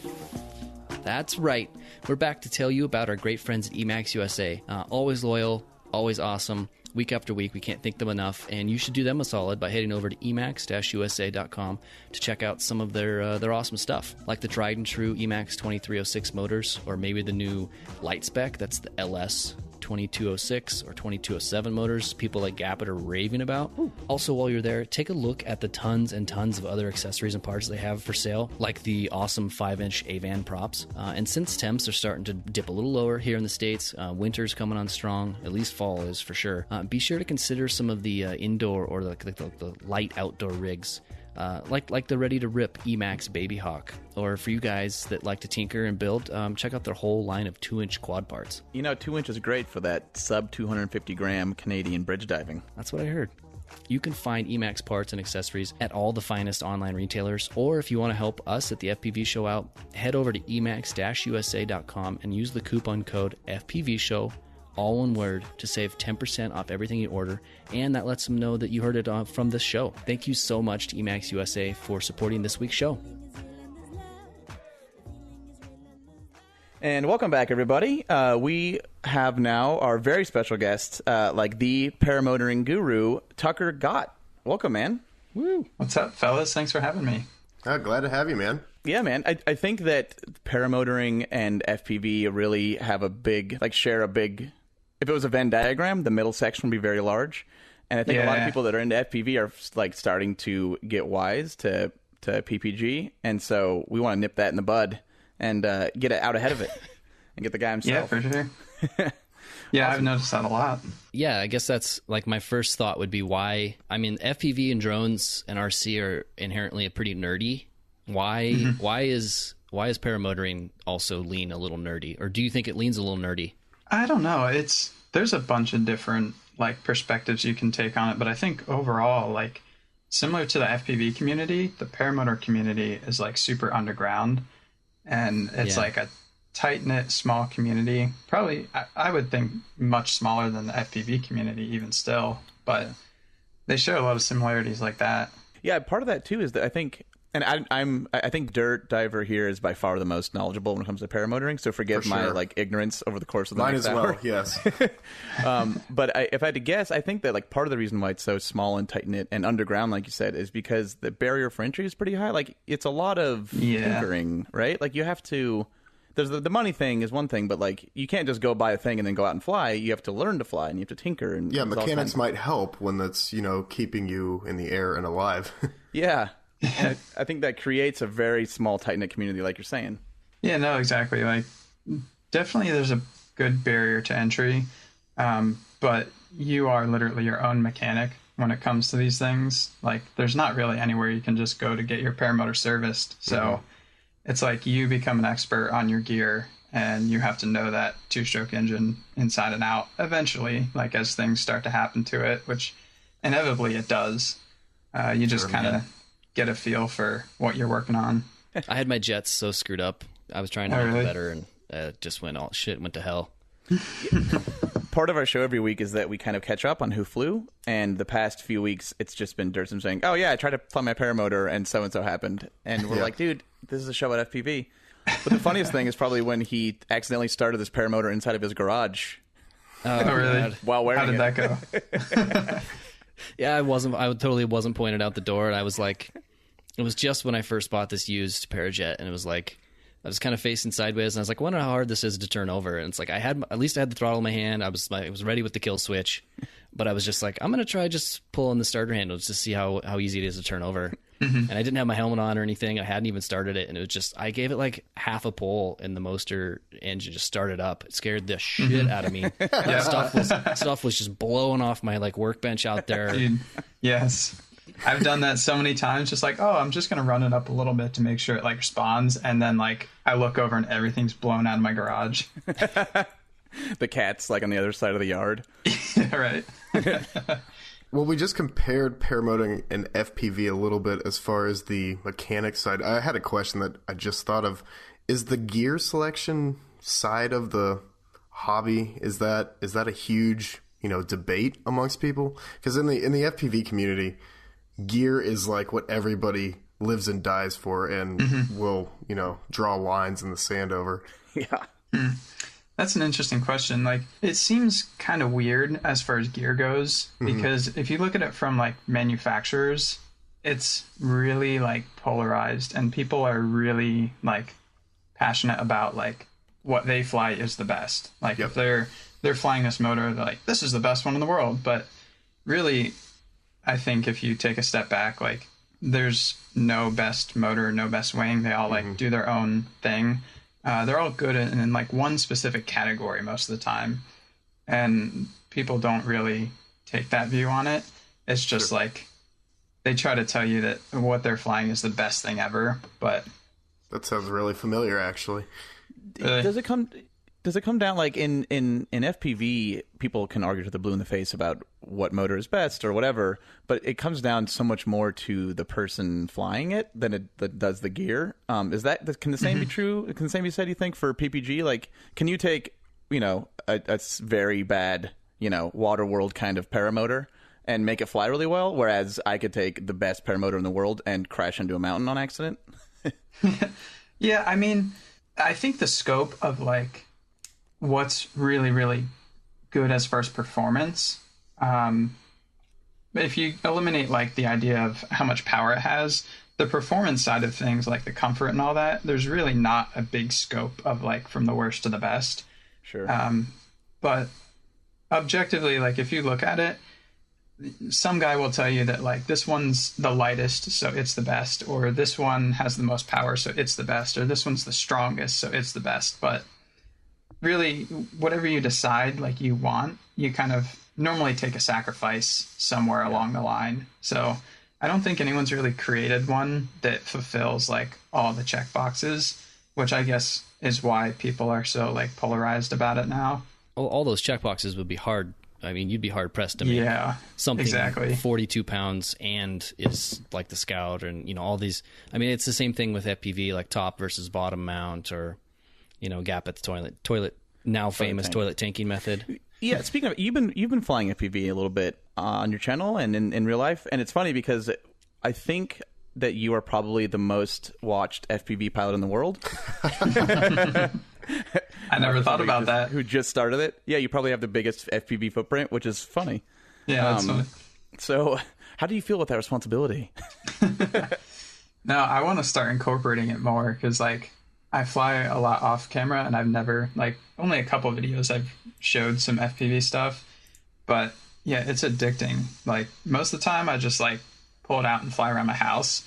That's right. We're back to tell you about our great friends at Emacs USA. Always loyal, always awesome. Week after week, we can't thank them enough, and you should do them a solid by heading over to emacs-usa.com to check out some of their awesome stuff, like the tried and true Emacs 2306 motors, or maybe the new light spec, that's the LS 2206 or 2207 motors people like Gappet are raving about. Ooh. Also, while you're there, take a look at the tons and tons of other accessories and parts they have for sale, like the awesome 5-inch Avan props. And since temps are starting to dip a little lower here in the States, winter's coming on strong, at least fall is for sure, be sure to consider some of the indoor or the light outdoor rigs. Like the ready-to-rip Emacs Baby Hawk. Or for you guys that like to tinker and build, check out their whole line of 2-inch quad parts. 2 inch is great for that sub-250-gram Canadian bridge diving. That's what I heard. You can find Emacs parts and accessories at all the finest online retailers, or if you want to help us at the FPV Show out, head over to emacs-usa.com and use the coupon code FPVShow, all one word, to save 10% off everything you order, and that lets them know that you heard it from this show. Thank you so much to Emacs USA for supporting this week's show. And welcome back, everybody. We have now our very special guest, like the paramotoring guru, Tucker Gott. Welcome, man. Woo. What's up, fellas? Thanks for having me. Glad to have you, man. Yeah, man. I think that paramotoring and FPV really have a big, like, share a big... If it was a Venn diagram, the middle section would be very large. And I think a lot of people that are into FPV are, like, starting to get wise to PPG. And so we want to nip that in the bud and get it out ahead of it and get the guy himself. Yeah, for sure. Yeah, awesome. I've noticed that a lot. Yeah, I guess that's like my first thought would be why. I mean, FPV and drones and RC are inherently pretty nerdy. Why is paramotoring also lean a little nerdy, or do you think it leans a little nerdy? I don't know. There's a bunch of different like perspectives you can take on it, but I think overall, like similar to the FPV community, the paramotor community is like super underground. And it's like a tight-knit, small community. Probably, I would think, much smaller than the FPV community, even still. But they share a lot of similarities like that. Yeah, part of that, too, is that I think... And I think Dirt Diver here is by far the most knowledgeable when it comes to paramotoring. So forgive my like ignorance over the course of the next hour. Mine as well, yes. But if I had to guess, I think that like part of the reason why it's so small and tight knit and underground, like you said, is because the barrier for entry is pretty high. Like it's a lot of tinkering, right? Like you have to. There's the money thing is one thing, but like you can't just go buy a thing and then go out and fly. You have to learn to fly and you have to tinker. And yeah, mechanics might help when that's keeping you in the air and alive. Yeah. I think that creates a very small, tight-knit community, like you're saying. Yeah, no, exactly. Like, definitely there's a good barrier to entry, but you are literally your own mechanic when it comes to these things. Like, there's not really anywhere you can just go to get your paramotor serviced. So it's like you become an expert on your gear, and you have to know that two-stroke engine inside and out eventually, like as things start to happen to it, which inevitably it does. You just kind of get a feel for what you're working on. I had my jets so screwed up. I was trying to make it better, and just went to hell. Part of our show every week is that we kind of catch up on who flew, and the past few weeks it's just been Dirtson saying, "Oh yeah, I tried to fly my paramotor and so happened," and we're like, "Dude, this is a show at FPV." But the funniest thing is probably when he accidentally started this paramotor inside of his garage. Oh really? While wearing How did that go? Yeah, I totally wasn't pointed out the door, and I was like, it was just when I first bought this used Parajet, and it was like, I was kind of facing sideways, and I was like, I wonder how hard this is to turn over. And it's like, at least I had the throttle in my hand. I was ready with the kill switch, but I was just like, I'm going to try just pulling the starter handle just to see how easy it is to turn over. And I didn't have my helmet on or anything. I hadn't even started it, and it was just, I gave it like half a pull, and the Moster engine just started up. It scared the shit out of me. Stuff was just blowing off my like workbench out there. Dude, yes. I've done that so many times, just like, oh, I'm just going to run it up a little bit to make sure it like responds. And then like I look over and everything's blown out of my garage. The cat's like on the other side of the yard. Yeah, right. Well, we just compared paramotoring and FPV a little bit as far as the mechanics side. I had a question that I just thought of. Is the gear selection side of the hobby, is that a huge, debate amongst people? Because in the FPV community, gear is like what everybody lives and dies for and will, draw lines in the sand over. Yeah. That's an interesting question. Like, it seems kind of weird as far as gear goes, because if you look at it from like manufacturers, it's really like polarized, and people are really like passionate about like what they fly is the best. Like if they're flying this motor, they're like, this is the best one in the world. But really, I think if you take a step back, like there's no best motor, no best wing. They all like do their own thing. They're all good in like one specific category most of the time, and people don't really take that view on it. It's just like they try to tell you that what they're flying is the best thing ever. But that sounds really familiar, actually. Does it come down like in FPV, people can argue to the blue in the face about what motor is best or whatever, but it comes down so much more to the person flying it than it does the gear. Can the same be true? Can the same be said, you think, for PPG? Like, can you take, a very bad, water world kind of paramotor and make it fly really well, whereas I could take the best paramotor in the world and crash into a mountain on accident? Yeah, I mean, I think the scope of like what's really, really good as far as performance, if you eliminate like the idea of how much power it has, the performance side of things, like the comfort and all that, there's really not a big scope of like from the worst to the best. Sure. But objectively, like if you look at it, some guy will tell you that like this one's the lightest, so it's the best, or this one has the most power, so it's the best, or this one's the strongest, so it's the best. But really, whatever you decide like you want, you kind of normally take a sacrifice somewhere along the line. So I don't think anyone's really created one that fulfills like all the check boxes, which I guess is why people are so like polarized about it now. All those check boxes would be hard. I mean, you'd be hard pressed to make something exactly 42 pounds and is like the Scout, and you know all these. I mean, it's the same thing with FPV, like top versus bottom mount, or you know, gap at the toilet now famous toilet tanking method. Yeah, speaking of, you've been flying FPV a little bit on your channel and in real life, and it's funny because I think that you are probably the most watched FPV pilot in the world. I never thought about that. Who just started it? Yeah, you probably have the biggest FPV footprint, which is funny. Yeah, that's funny. So, how do you feel with that responsibility? No, I want to start incorporating it more because, like, I fly a lot off camera, and I've never, like, only a couple videos I've showed some FPV stuff. But yeah, it's addicting. Like, most of the time, I just like pull it out and fly around my house.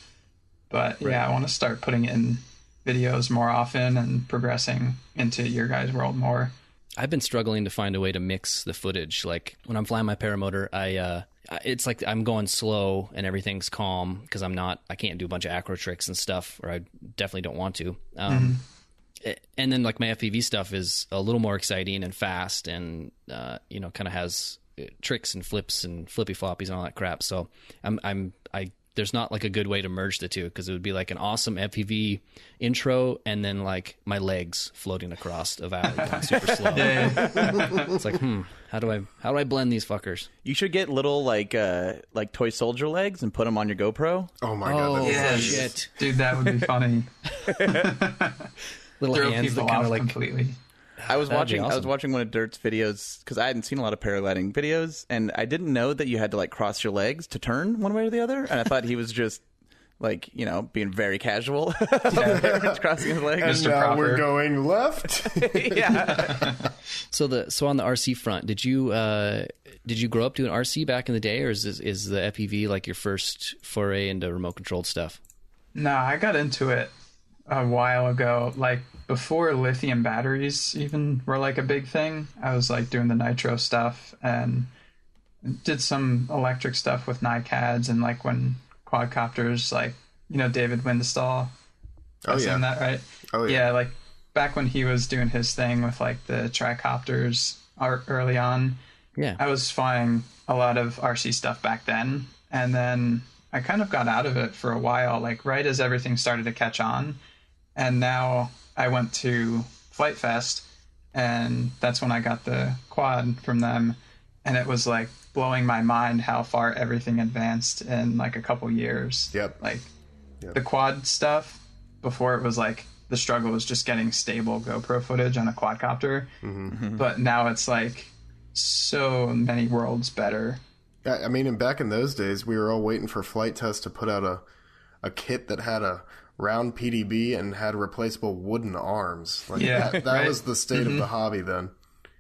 But yeah, I want to start putting it in videos more often and progressing into your guys' world more. I've been struggling to find a way to mix the footage. Like when I'm flying my paramotor, it's like I'm going slow and everything's calm because I can't do a bunch of acro tricks and stuff, or I definitely don't want to. And then like my FPV stuff is a little more exciting and fast, and you know, kind of has tricks and flips and flippy floppies and all that crap. So there's not like a good way to merge the two, because it would be like an awesome FPV intro and then like my legs floating across a valley going super slow. It's like, how do I blend these fuckers? You should get little like toy soldier legs and put them on your GoPro. Oh my god, yes. Shit. Dude, that would be funny. Little Throw hands people that kind off of like completely. I was That'd be watching awesome. one of Dirt's videos because I hadn't seen a lot of paragliding videos, and I didn't know that you had to like cross your legs to turn one way or the other, and I thought he was just like, you know, being very casual, just crossing his legs. And now we're going left. Yeah. So on the RC front, did you grow up doing RC back in the day, or is the FPV like your first foray into remote controlled stuff? No, I got into it a while ago, like before lithium batteries even were like a big thing. I was like doing the nitro stuff and did some electric stuff with NiCads, and like when quadcopters, like, you know, David Windestall. Oh, yeah. Saying that right? Oh yeah. Yeah, like back when he was doing his thing with like the tricopters early on. Yeah. I was flying a lot of RC stuff back then, and then I kind of got out of it for a while, like right as everything started to catch on. And now I went to Flight Fest, and that's when I got the quad from them, and it was like blowing my mind how far everything advanced in like a couple years. Yep. Like the quad stuff before, it was like the struggle was just getting stable GoPro footage on a quadcopter. But now it's like so many worlds better. Yeah, I mean, and back in those days, we were all waiting for Flight Test to put out a kit that had a round PDB and had replaceable wooden arms. Like that right? was the state of the hobby then.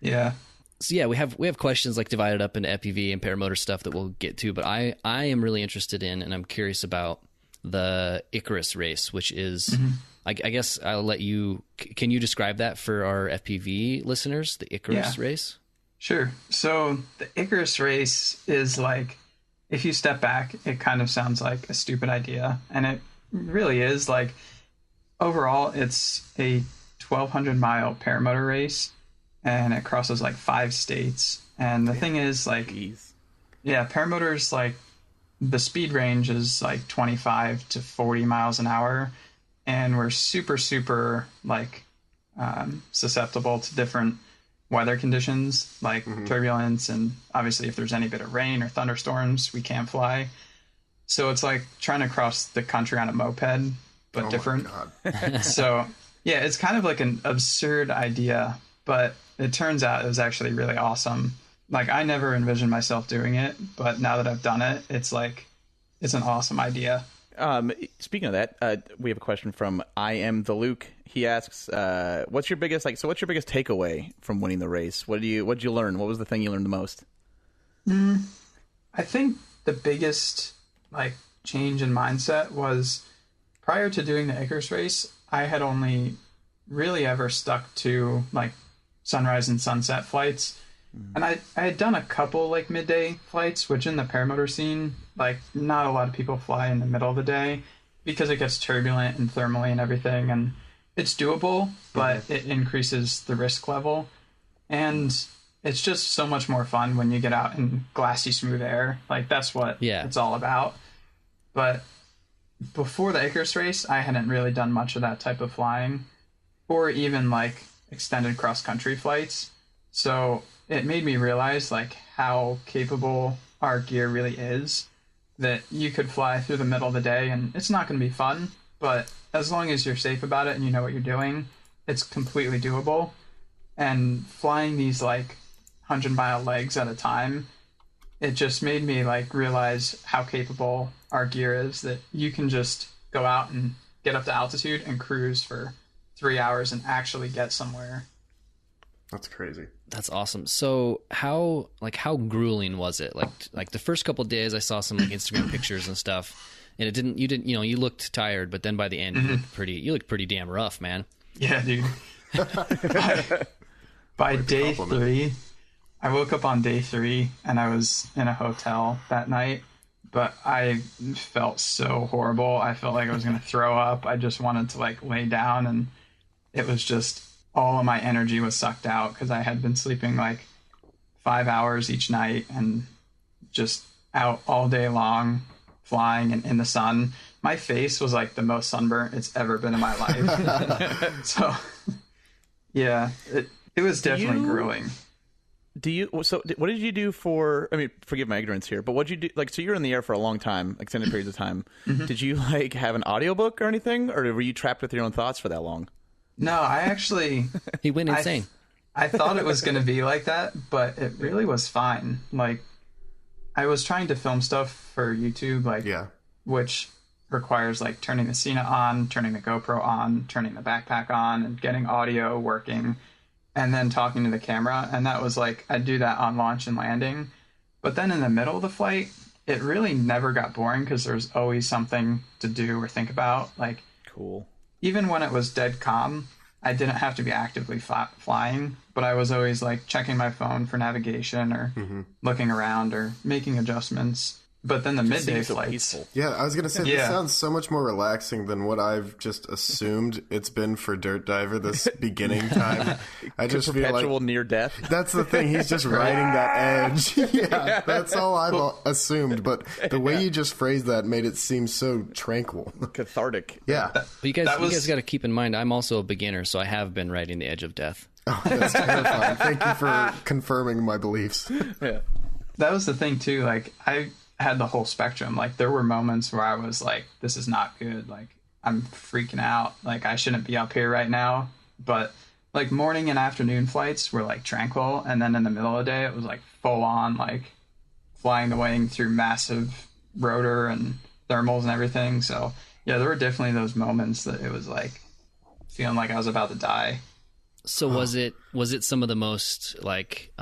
Yeah. So yeah, we have questions like divided up into FPV and paramotor stuff that we'll get to, but I am really interested in, and I'm curious about the Icarus race, which is, I guess I'll let you, can you describe that for our FPV listeners, the Icarus race? Sure. So the Icarus race is like, if you step back, it kind of sounds like a stupid idea, and it really is. Like, overall, it's a 1,200 mile paramotor race, and it crosses like 5 states. And the thing is, like, yeah, paramotors, like, the speed range is like 25 to 40 miles an hour, and we're super like susceptible to different weather conditions, like turbulence, and obviously if there's any bit of rain or thunderstorms, we can't fly. So it's like trying to cross the country on a moped, but different. My God. So Yeah, it's kind of like an absurd idea, but it turns out it was actually really awesome. Like, I never envisioned myself doing it, but now that I've done it, it's like, it's an awesome idea. Speaking of that, we have a question from I Am the Luke. He asks, what's your biggest takeaway from winning the race? What'd you learn? What was the thing you learned the most? I think the biggest like change in mindset was prior to doing the Icarus race, I had only really ever stuck to like sunrise and sunset flights. And I had done a couple like midday flights, which in the paramotor scene, like not a lot of people fly in the middle of the day because it gets turbulent and thermally and everything. And it's doable, but it increases the risk level. And it's just so much more fun when you get out in glassy, smooth air. Like that's what it's all about. But before the Icarus race, I hadn't really done much of that type of flying or even like extended cross-country flights. So it made me realize like how capable our gear really is, that you could fly through the middle of the day and it's not going to be fun, but as long as you're safe about it and you know what you're doing, it's completely doable. And flying these like 100-mile legs at a time, it just made me like realize how capable our gear is, that you can just go out and get up to altitude and cruise for 3 hours and actually get somewhere. That's crazy. That's awesome. So how grueling was it? Like the first couple of days I saw some like Instagram pictures and stuff, and you looked tired, but then by the end you looked pretty damn rough, man. Yeah, dude. By day 3, I woke up on day 3 and I was in a hotel that night, but I felt so horrible. I felt like I was going to throw up. I just wanted to like lay down, and it was just all of my energy was sucked out because I had been sleeping like 5 hours each night and just out all day long flying and in the sun. My face was like the most sunburnt it's ever been in my life. So yeah, it was definitely grueling. What did you do for, I mean, forgive my ignorance here, but what'd you do? Like, so you're in the air for a long time, extended periods of time. Did you like have an audiobook or anything, or were you trapped with your own thoughts for that long? No, I actually... He went insane. I thought it was going to be like that, but it really was fine. Like, I was trying to film stuff for YouTube, like, which requires, like, turning the Cena on, turning the GoPro on, turning the backpack on, and getting audio working, and then talking to the camera. And that was, like, I'd do that on launch and landing. But then in the middle of the flight, it really never got boring because there was always something to do or think about. Like, cool. Even when it was dead calm, I didn't have to be actively flying, but I was always like checking my phone for navigation or looking around or making adjustments. But then the midday flights. Yeah, I was going to say, this sounds so much more relaxing than what I've just assumed it's been for Dirt Diver this beginning time. I just feel like near death. That's the thing. He's just riding that edge. Yeah, that's all I've assumed. But the way you just phrased that made it seem so tranquil. Cathartic. Yeah. But you guys got to keep in mind, I'm also a beginner, so I have been riding the edge of death. Oh, that's terrifying. Thank you for confirming my beliefs. Yeah. That was the thing, too. Like, I had the whole spectrum. Like, there were moments where I was like, this is not good. Like, I'm freaking out. Like, I shouldn't be up here right now. But like morning and afternoon flights were like tranquil, and then in the middle of the day it was like full on, like flying the wing through massive rotor and thermals and everything. So yeah, there were definitely those moments that it was like feeling like I was about to die. So was it some of the most like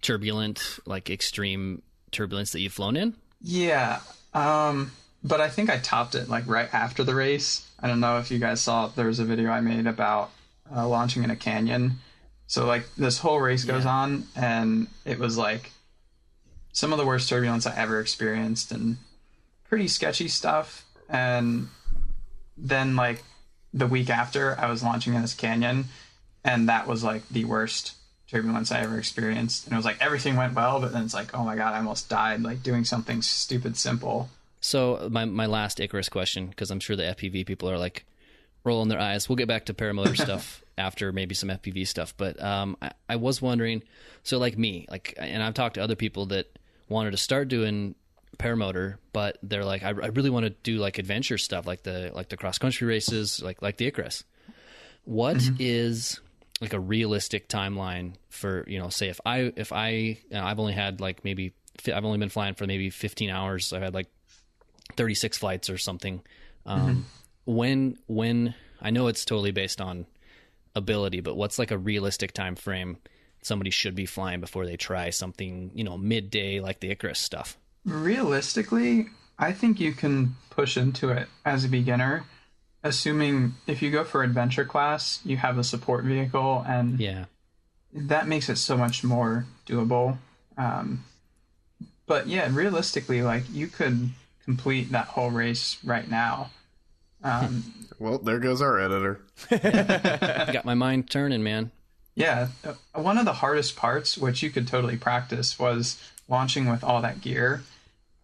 turbulent, like extreme turbulence that you've flown in? Yeah. But I think I topped it like right after the race. I don't know if you guys saw, there was a video I made about launching in a canyon. So like this whole race goes on, and it was like some of the worst turbulence I ever experienced and pretty sketchy stuff. And then like the week after, I was launching in this canyon, and that was like the worst turbulence I ever experienced. And it was like everything went well, but then it's like, oh my god, I almost died like doing something stupid simple. So my last Icarus question, because I'm sure the FPV people are like rolling their eyes. We'll get back to paramotor stuff after, maybe some FPV stuff. But I was wondering, so like me, like, and I've talked to other people that wanted to start doing paramotor, but they're like, I really want to do like adventure stuff, like the cross country races, like the Icarus. What is like a realistic timeline for, say if I've only had like I've only been flying for maybe 15 hours. I've had like 36 flights or something. When I know it's totally based on ability, but what's like a realistic time frame somebody should be flying before they try something, midday like the Icarus stuff? Realistically, I think you can push into it as a beginner, assuming if you go for adventure class, you have a support vehicle, and that makes it so much more doable. But yeah, realistically, like you could complete that whole race right now. Well, there goes our editor. Got my mind turning, man. Yeah, one of the hardest parts, which you could totally practice, was launching with all that gear.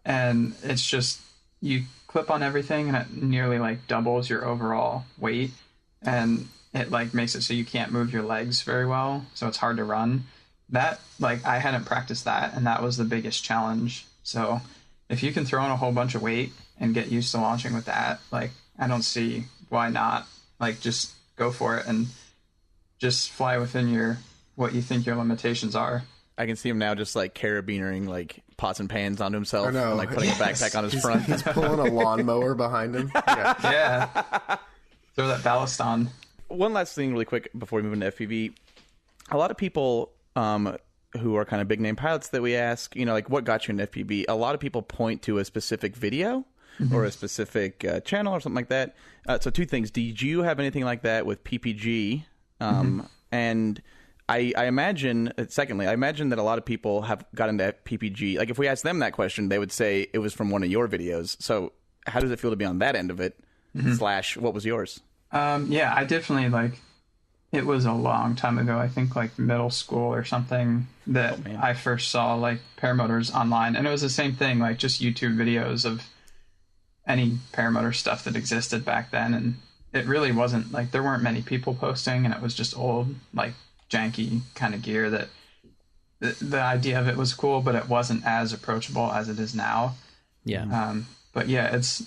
And it's just, you clip on everything and it nearly like doubles your overall weight. And it like makes it so you can't move your legs very well. So it's hard to run. That, like, I hadn't practiced that, and that was the biggest challenge. So if you can throw in a whole bunch of weight and get used to launching with that, like, I don't see why not. Like, just go for it and just fly within what you think your limitations are. I can see him now just like carabinering like pots and pans onto himself I know. and like putting a backpack on his front. He's pulling a lawnmower behind him. Yeah. Yeah. Throw that ballast on. One last thing really quick before we move into FPV. A lot of people who are kind of big name pilots that we ask, like what got you into FPV? A lot of people point to a specific video or a specific channel or something like that. So two things. Did you have anything like that with PPG? And I imagine, secondly, I imagine that a lot of people have got into PPG. Like if we asked them that question, they would say it was from one of your videos. So how does it feel to be on that end of it? / what was yours? Yeah, I definitely it was a long time ago. I think like middle school or something that I first saw like paramotors online. And it was the same thing, like just YouTube videos of any paramotor stuff that existed back then. And it really wasn't like, there weren't many people posting, and it was just old, like janky kind of gear that the idea of it was cool, but it wasn't as approachable as it is now. Yeah. But yeah, it's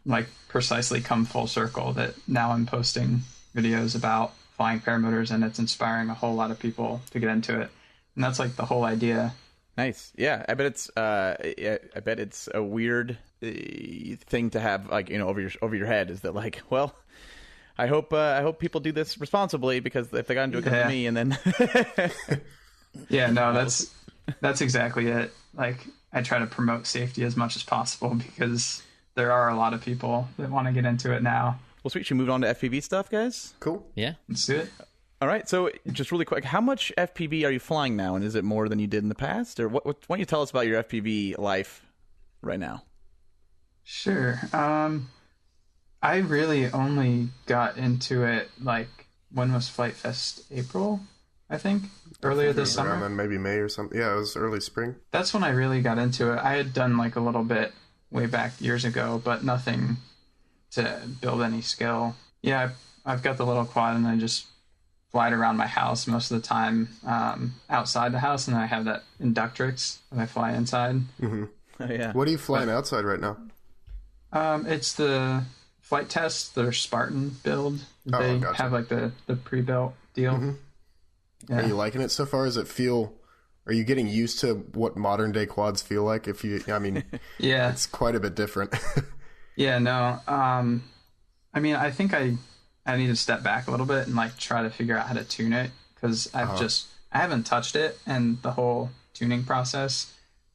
like precisely come full circle that now I'm posting videos about flying paramotors, and it's inspiring a whole lot of people to get into it. And that's like the whole idea. Nice. Yeah. I bet it's a weird thing to have like, over your head, is that like, well, I hope people do this responsibly, because if they got into it because of me, and then yeah, no, that's exactly it. Like I try to promote safety as much as possible, because there are a lot of people that want to get into it now. Well, sweet. Should we move on to FPV stuff, guys? Cool. Yeah. Let's do it. All right. So just really quick, how much FPV are you flying now? And is it more than you did in the past? Or why don't you tell us about your FPV life right now? Sure. I really only got into it, like, when was Flight Fest? April, I think? Earlier this summer? And then maybe May or something. Yeah, it was early spring. That's when I really got into it. I had done, like, a little bit way back years ago, but nothing to build any skill. Yeah, I've got the little quad, and I just fly it around my house most of the time, outside the house, and I have that Inductrix that I fly inside. Mm-hmm. Oh, yeah. What are you flying outside right now? It's the Flight Test, their Spartan build. They gotcha. have like the pre-built deal. Mm-hmm. Yeah. Are you liking it so far? Are you getting used to what modern day quads feel like? Yeah, it's quite a bit different. Yeah, no. I mean, I think I need to step back a little bit and like try to figure out how to tune it, because I haven't touched it, and the whole tuning process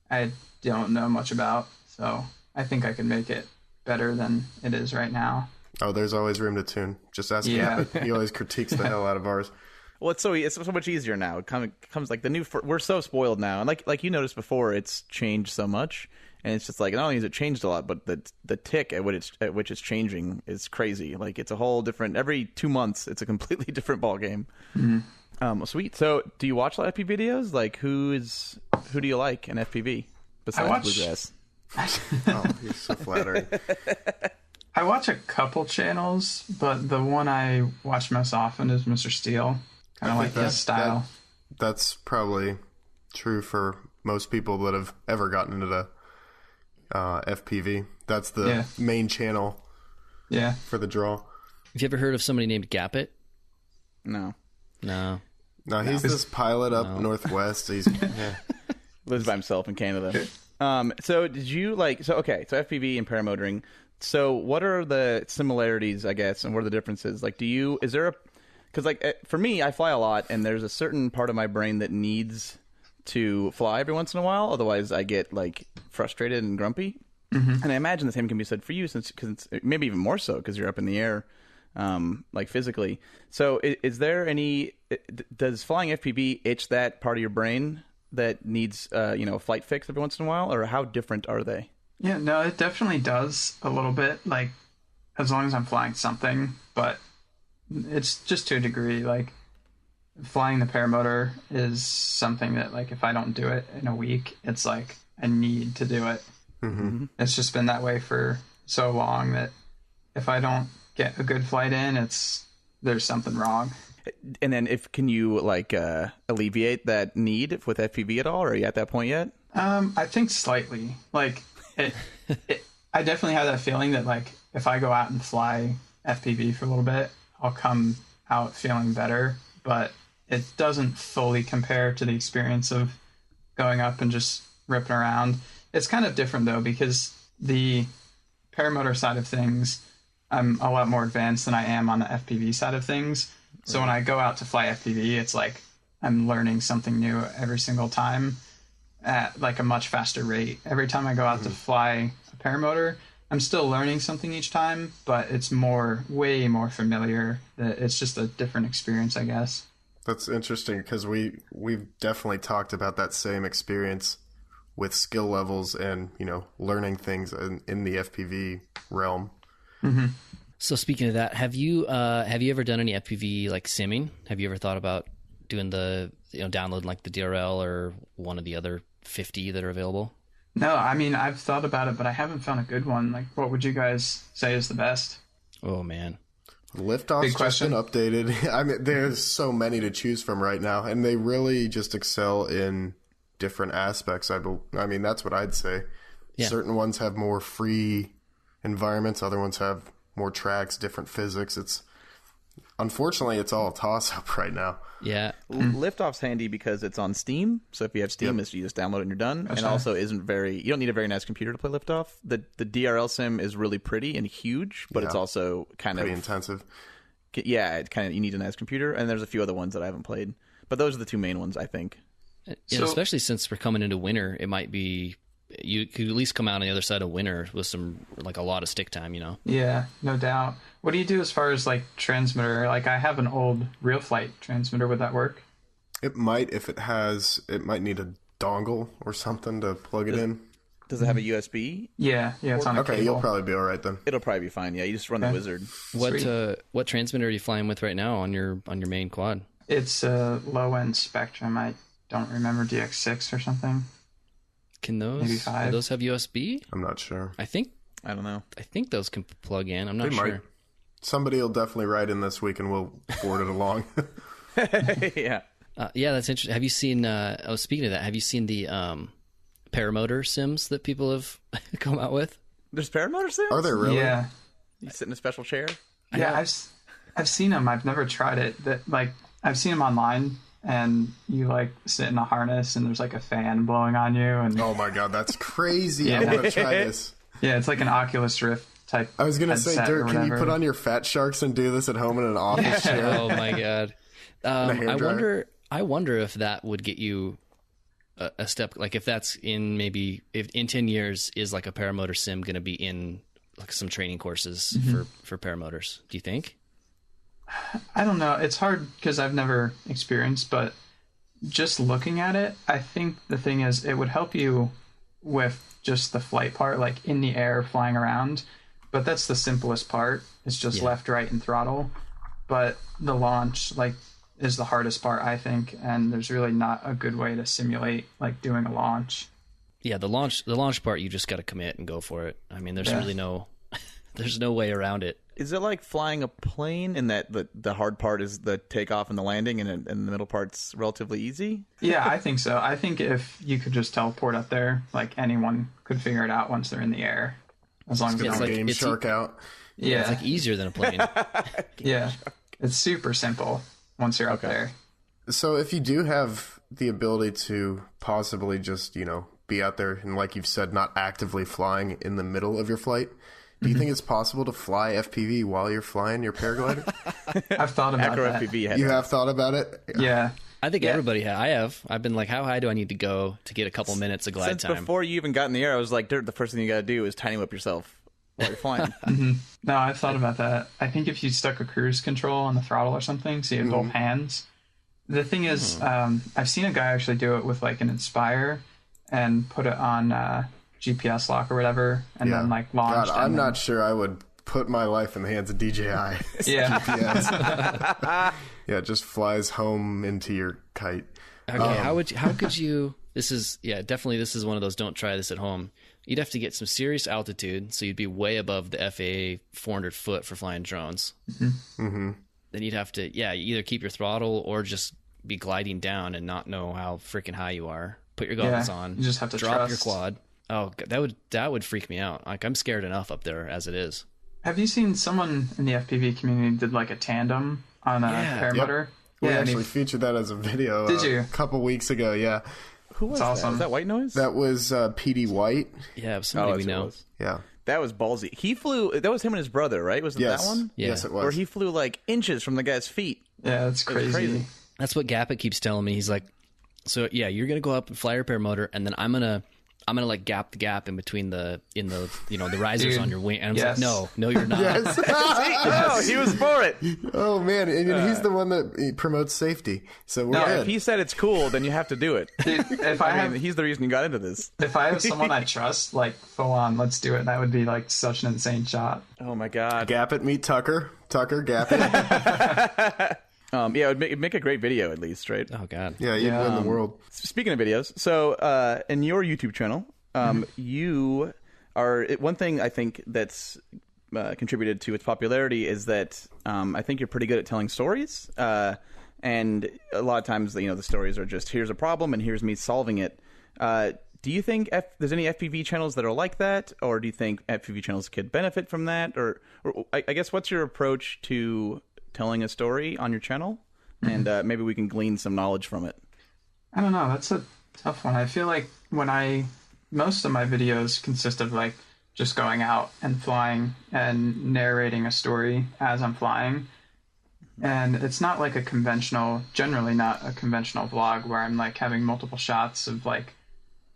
I don't know much about. So I think I can make it better than it is right now. Oh, there's always room to tune. Just ask him. He always critiques the hell out of ours. Well, it's so much easier now. It comes like we're so spoiled now, and like you noticed before, it's changed so much, and it's just like not only has it changed a lot, but the tick at which it's changing is crazy. Like it's a whole different. Every 2 months, it's a completely different ball game. Mm-hmm. Sweet. So, do you watch a lot of FPV videos? Like, who do you like in FPV besides Bluegrass? Oh, you're so flattering. I watch a couple channels, but the one I watch most often is Mr. Steele. Kind of like his style. That's probably true for most people that have ever gotten into the FPV. That's the main channel. Yeah. For the draw. Have you ever heard of somebody named Gappet? No. No. No, he's this pilot up northwest. He's Lives by himself in Canada. So did you so FPV and paramotoring. So what are the similarities, I guess, and what are the differences? Like, because for me, I fly a lot, and there's a certain part of my brain that needs to fly every once in a while. Otherwise, I get like frustrated and grumpy. Mm-hmm. And I imagine the same can be said for you, because maybe even more so because you're up in the air, like physically. So is there does flying FPV itch that part of your brain that needs a flight fix every once in a while, or how different are they? Yeah, no, it definitely does a little bit, like, as long as I'm flying something, but it's just to a degree. Like, flying the paramotor is something that, like, if I don't do it in a week, it's like I need to do it. Mm-hmm. It's just been that way for so long that if I don't get a good flight in, there's something wrong. And then can you alleviate that need with FPV at all, or are you at that point yet? I think slightly. Like, I definitely have that feeling that, like, if I go out and fly FPV for a little bit, I'll come out feeling better, but it doesn't fully compare to the experience of going up and just ripping around. It's kind of different, though, because the paramotor side of things, I'm a lot more advanced than I am on the FPV side of things. So when I go out to fly FPV, it's like I'm learning something new every single time at like a much faster rate. Every time I go out to fly a paramotor, I'm still learning something each time, but it's way more familiar. It's just a different experience, I guess. That's interesting because we've definitely talked about that same experience with skill levels and, learning things in the FPV realm. Mm-hmm. So speaking of that, have you ever done any FPV like simming? Have you ever thought about doing downloading like the DRL or one of the other 50 that are available? No, I mean, I've thought about it, but I haven't found a good one. Like, what would you guys say is the best? Oh man. Liftoff's just been updated. I mean, there's so many to choose from right now, and they really just excel in different aspects. I mean, that's what I'd say. Yeah. Certain ones have more free environments, other ones have more tracks, different physics. Unfortunately, it's all a toss-up right now. Yeah. Liftoff's handy because it's on Steam, so if you have Steam, you just download it and you're done. That's and also you don't need a very nice computer to play Liftoff. The DRL sim is really pretty and huge, but it's also pretty intensive. Yeah, you need a nice computer, and there's a few other ones that I haven't played. But those are the two main ones, I think. Especially since we're coming into winter, it might be... You could at least come out on the other side of winter with a lot of stick time, Yeah, no doubt. What do you do as far as like transmitter? Like, I have an old real flight transmitter. Would that work? It might it might need a dongle or something to plug it in. Does it have a USB? Yeah, it's on a cable. You'll probably be all right then. It'll probably be fine. Yeah, you just run the wizard. What transmitter are you flying with right now on your main quad? It's a low end Spectrum. I don't remember, DX6 or something. Can those have USB? I'm not sure. I don't know. I think those can plug in. I'm not sure. Might. Somebody will definitely write in this week and we'll forward it along. Yeah. Yeah, that's interesting. Have you seen, speaking of that, have you seen the paramotor sims that people have come out with? There's paramotor sims? Are there really? Yeah. You sit in a special chair? Yeah, I've seen them. I've never tried it. I've seen them online. And you sit in a harness and there's a fan blowing on you. And oh my God, that's crazy. I want to try this. Yeah, it's like an Oculus Rift type. I was going to say, Dirk, can you put on your Fat Sharks and do this at home in an office chair? Oh my God. I wonder if that would get you a step, like if that's if in 10 years is a paramotor sim going to be in some training courses for paramotors, do you think? I don't know. It's hard because I've never experienced, but just looking at it, I think the thing is it would help you with just the flight part, like in the air, flying around. But that's the simplest part. It's just left, right, and throttle. But the launch, is the hardest part, I think. And there's really not a good way to simulate, doing a launch. Yeah, the launch part, you just got to commit and go for it. I mean, there's really there's no way around it. Is it like flying a plane in that the hard part is the takeoff and the landing and the middle part's relatively easy? Yeah, I think so. I think if you could just teleport up there, anyone could figure it out once they're in the air. As long as it's Game Shark out. Yeah. It's easier than a plane. Yeah. It's super simple. once you're up there. So if you do have the ability to possibly just, be out there and, like you've said, not actively flying in the middle of your flight, do you think it's possible to fly FPV while you're flying your paraglider? I've thought about Acro that. FPV. You have thought about it? Yeah. I think everybody has. I have. I've been like, how high do I need to go to get a couple minutes of glide Since time? before you even got in the air, I was like, dude, the first thing you got to do is tiny whip yourself while you're flying. No, I've thought about that. I think if you stuck a cruise control on the throttle or something, so you have both hands. The thing is, I've seen a guy actually do it with like an Inspire and put it on GPS lock or whatever, and then like launch. God, I'm not sure I would put my life in the hands of DJI. Yeah. GPS. Yeah, it just flies home into your kite. Okay, how could you? This is this is one of those don't try this at home. You'd have to get some serious altitude, so you'd be way above the FAA 400 foot for flying drones. Mm-hmm. Then you'd have to either keep your throttle or just be gliding down and not know how freaking high you are. Put your goggles on. You just have to drop trust. your quad. Oh, that would freak me out. Like, I'm scared enough up there as it is. Have you seen someone in the FPV community did like a tandem on a paramotor? We Yeah, actually featured that as a video Did you? a couple weeks ago, yeah. Who was awesome. that? Was that White Noise? That was PD White. Yeah, somebody we that's who it know. was. Yeah. That was ballsy. He flew. That was him and his brother, right? Was it Yes. that one? Yeah. Yes, it was. Where he flew like inches from the guy's feet. Yeah, it's It was crazy. That's what Gappet keeps telling me. He's like, so yeah, you're gonna go up and fly your paramotor, and then I'm gonna like gap the gap in between the the risers Dude, on your wing. And I'm yes. like, no, you're not. Yes. Oh, he was for it. Oh, man. And he's the one that promotes safety. So we're No, good. If he said it's cool, then you have to do it. Dude, if I I mean, have he's the reason you got into this. if I have someone I trust, like full on, let's do it. That would be like such an insane shot. Oh my god. Gap it, meet Tucker. Tucker, gap it. Yeah, it'd make a great video at least, right? Oh god. Yeah, you'd win the world. Speaking of videos, so in your YouTube channel, you are one thing I think that's contributed to its popularity is that I think you're pretty good at telling stories, and a lot of times the stories are just here's a problem and here's me solving it. Do you think there's any FPV channels that are like that, or do you think FPV channels could benefit from that, or I guess what's your approach to telling a story on your channel, and maybe we can glean some knowledge from it. I don't know. That's a tough one. I feel like most of my videos consist of like just going out and flying and narrating a story as I'm flying. And it's not like generally not a conventional vlog where I'm like having multiple shots of like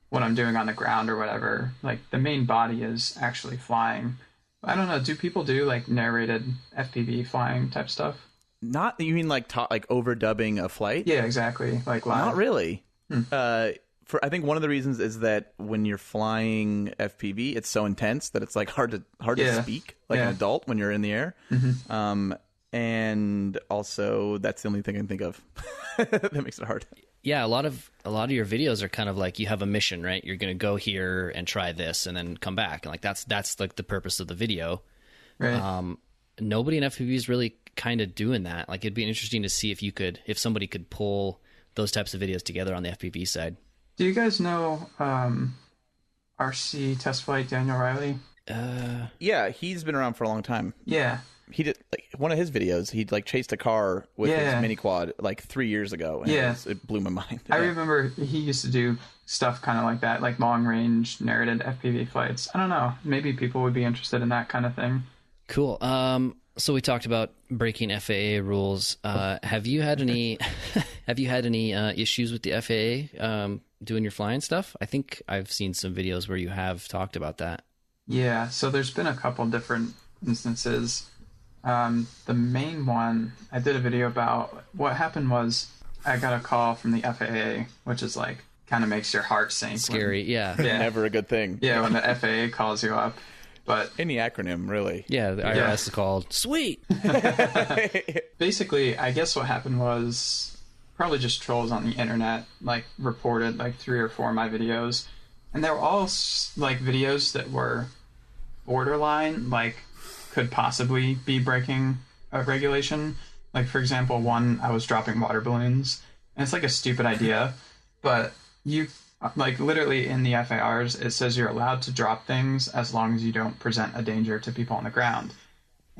what I'm doing on the ground or whatever. Like the main body is actually flying. I don't know. Do people do like narrated FPV flying type stuff? Not you mean like overdubbing a flight? Yeah, exactly. Like live. Not really. I think one of the reasons is that when you're flying FPV, it's so intense that it's like hard to speak like an adult when you're in the air. And also that's the only thing I can think of that makes it hard. Yeah, a lot of your videos are kind of like you have a mission, right? You're going to go here and try this and then come back. And like that's like the purpose of the video. Right. Nobody in FPV is really kind of doing that. Like it'd be interesting to see if somebody could pull those types of videos together on the FPV side. Do you guys know RC test flight Daniel Riley? Yeah, he's been around for a long time. Yeah. He did one of his videos. He chased a car with his mini quad 3 years ago. And it blew my mind. I remember he used to do stuff kind of like that, like long range narrated FPV flights. I don't know. Maybe people would be interested in that kind of thing. Cool. So we talked about breaking FAA rules. Have you had any issues with the FAA doing your flying stuff? I think I've seen some videos where you have talked about that. Yeah. So there's been a couple different instances. The main one I did a video about. What happened was I got a call from the FAA, which is like kind of makes your heart sink. Scary. Yeah. Never a good thing. Yeah, when the FAA calls you up. But any acronym, really. Yeah, the IRS is called Sweet. Basically, I guess what happened was probably just trolls on the internet like reported like 3 or 4 of my videos, and they were all like videos that were borderline like could possibly be breaking a regulation. Like for example, one I was dropping water balloons, and it's like a stupid idea, but you. Like literally in the FARs, it says you're allowed to drop things as long as you don't present a danger to people on the ground.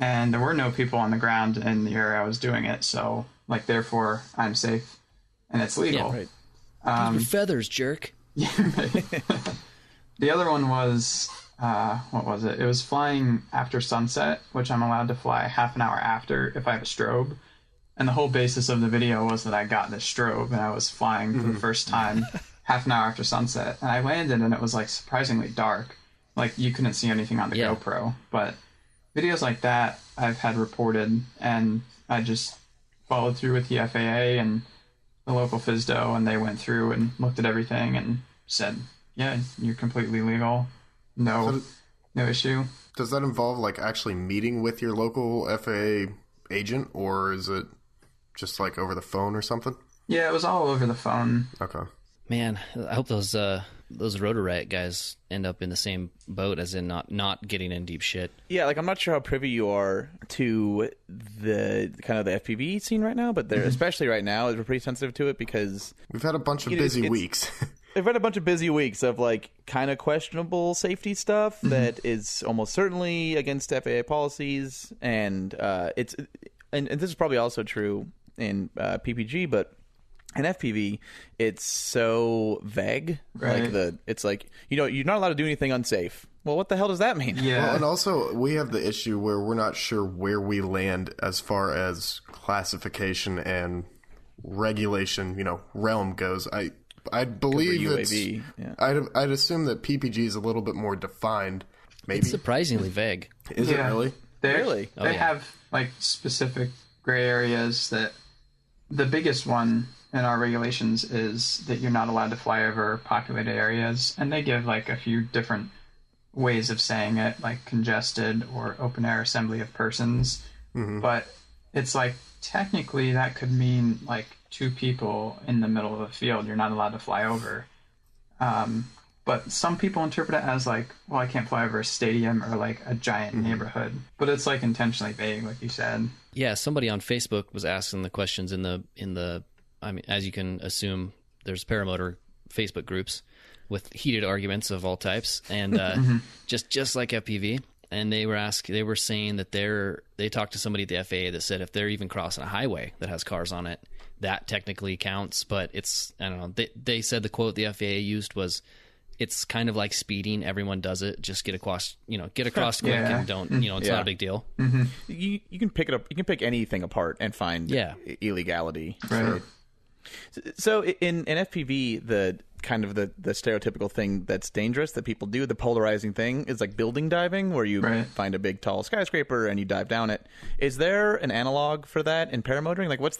and there were no people on the ground in the area I was doing it. So, like, therefore, I'm safe, and it's legal. Yeah, right. Your feathers, jerk. The other one was, what was it? It was flying after sunset, which I'm allowed to fly half an hour after if I have a strobe. And the whole basis of the video was that I got this strobe and I was flying for the first time half an hour after sunset. And I landed and it was like surprisingly dark. Like you couldn't see anything on the GoPro. But videos like that I've had reported, and I just followed through with the FAA and the local FSDO, and they went through and looked at everything and said, yeah, you're completely legal. No issue. Does that involve like actually meeting with your local FAA agent, or is it just like over the phone or something? Yeah, it was all over the phone. Okay. Man, I hope those Rotor Riot guys end up in the same boat, as in not getting in deep shit. Yeah, like I'm not sure how privy you are to the kind of the FPV scene right now, but they're especially right now, we're pretty sensitive to it because we've had a bunch of busy weeks. I've had a bunch of busy weeks of like kind of questionable safety stuff that is almost certainly against FAA policies, and this is probably also true in PPG, but in FPV it's so vague. Right. Like it's like, you're not allowed to do anything unsafe. Well, what the hell does that mean? Yeah. Well, and also we have the issue where we're not sure where we land as far as classification and regulation, realm goes. I'd believe UAV, I'd assume that PPG is a little bit more defined. Maybe It's surprisingly vague. Is it really? Really? They have like specific gray areas. That the biggest one in our regulations is that you're not allowed to fly over populated areas, and they give like a few different ways of saying it, like congested or open air assembly of persons. But it's like technically that could mean like 2 people in the middle of a field you're not allowed to fly over. But some people interpret it as like, well, I can't fly over a stadium or like a giant neighborhood. But it's like intentionally vague, like you said. Yeah, somebody on Facebook was asking the questions in the I mean, as you can assume, there's paramotor Facebook groups with heated arguments of all types, and just like FPV. And they were saying that they talked to somebody at the FAA that said if they're even crossing a highway that has cars on it, that technically counts. But it's, I don't know. They said the quote the FAA used was, "It's kind of like speeding. Everyone does it. Just get across quick and don't. It's not a big deal." You can pick it up. You can pick anything apart and find illegality. Right. So in FPV, the kind of the stereotypical thing that's dangerous that people do, the polarizing thing, is like building diving, where you find a big tall skyscraper and you dive down it. Is there an analog for that in paramotoring? Like what's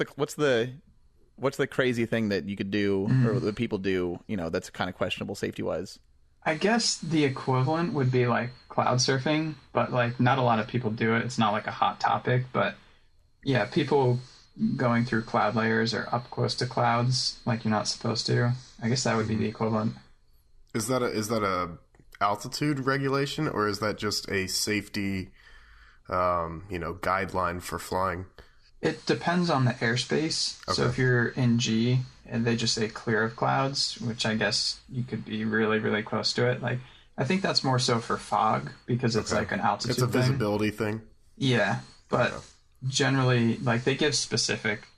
the crazy thing that you could do or that people do, that's kind of questionable safety wise? I guess the equivalent would be like cloud surfing, but like not a lot of people do it. It's not like a hot topic, but yeah, people going through cloud layers or up close to clouds like you're not supposed to. I guess that would be the equivalent. Is that a altitude regulation, or is that just a safety guideline for flying? It depends on the airspace. Okay. So if you're in G and they just say clear of clouds, which I guess you could be really, really close to it. Like I think that's more so for fog because it's like an altitude thing. It's a visibility thing. Yeah, but generally, like they give specific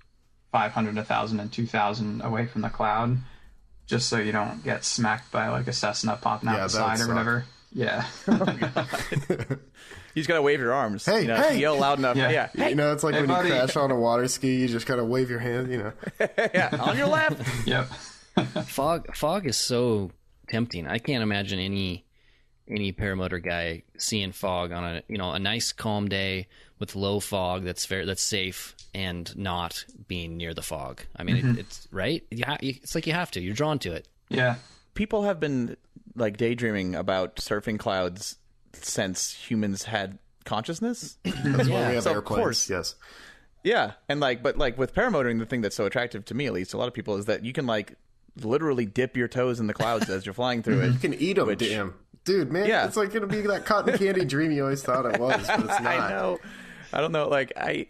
500, 1,000, and 2,000 away from the cloud, just so you don't get smacked by like a Cessna popping out the side or whatever. Yeah. You just gotta wave your arms. Hey, hey! Yell loud enough. Yeah. Hey. It's like when buddy. You crash on a water ski, you just gotta wave your hand. Yeah, on your left. Yep. Fog is so tempting. I can't imagine any paramotor guy seeing fog on a nice calm day with low fog that's safe and not being near the fog. I mean, it's right. It's like you have to. You're drawn to it. Yeah. People have been like daydreaming about surfing clouds since humans had consciousness. That's why we have airplanes. Of course. Yes. Yeah, and but with paramotoring, the thing that's so attractive to me, at least, a lot of people, is that you can like literally dip your toes in the clouds as you're flying through it. You can eat them. Damn, dude, man, it's like gonna be that cotton candy dream you always thought it was, but it's not. I know. I don't know. Like I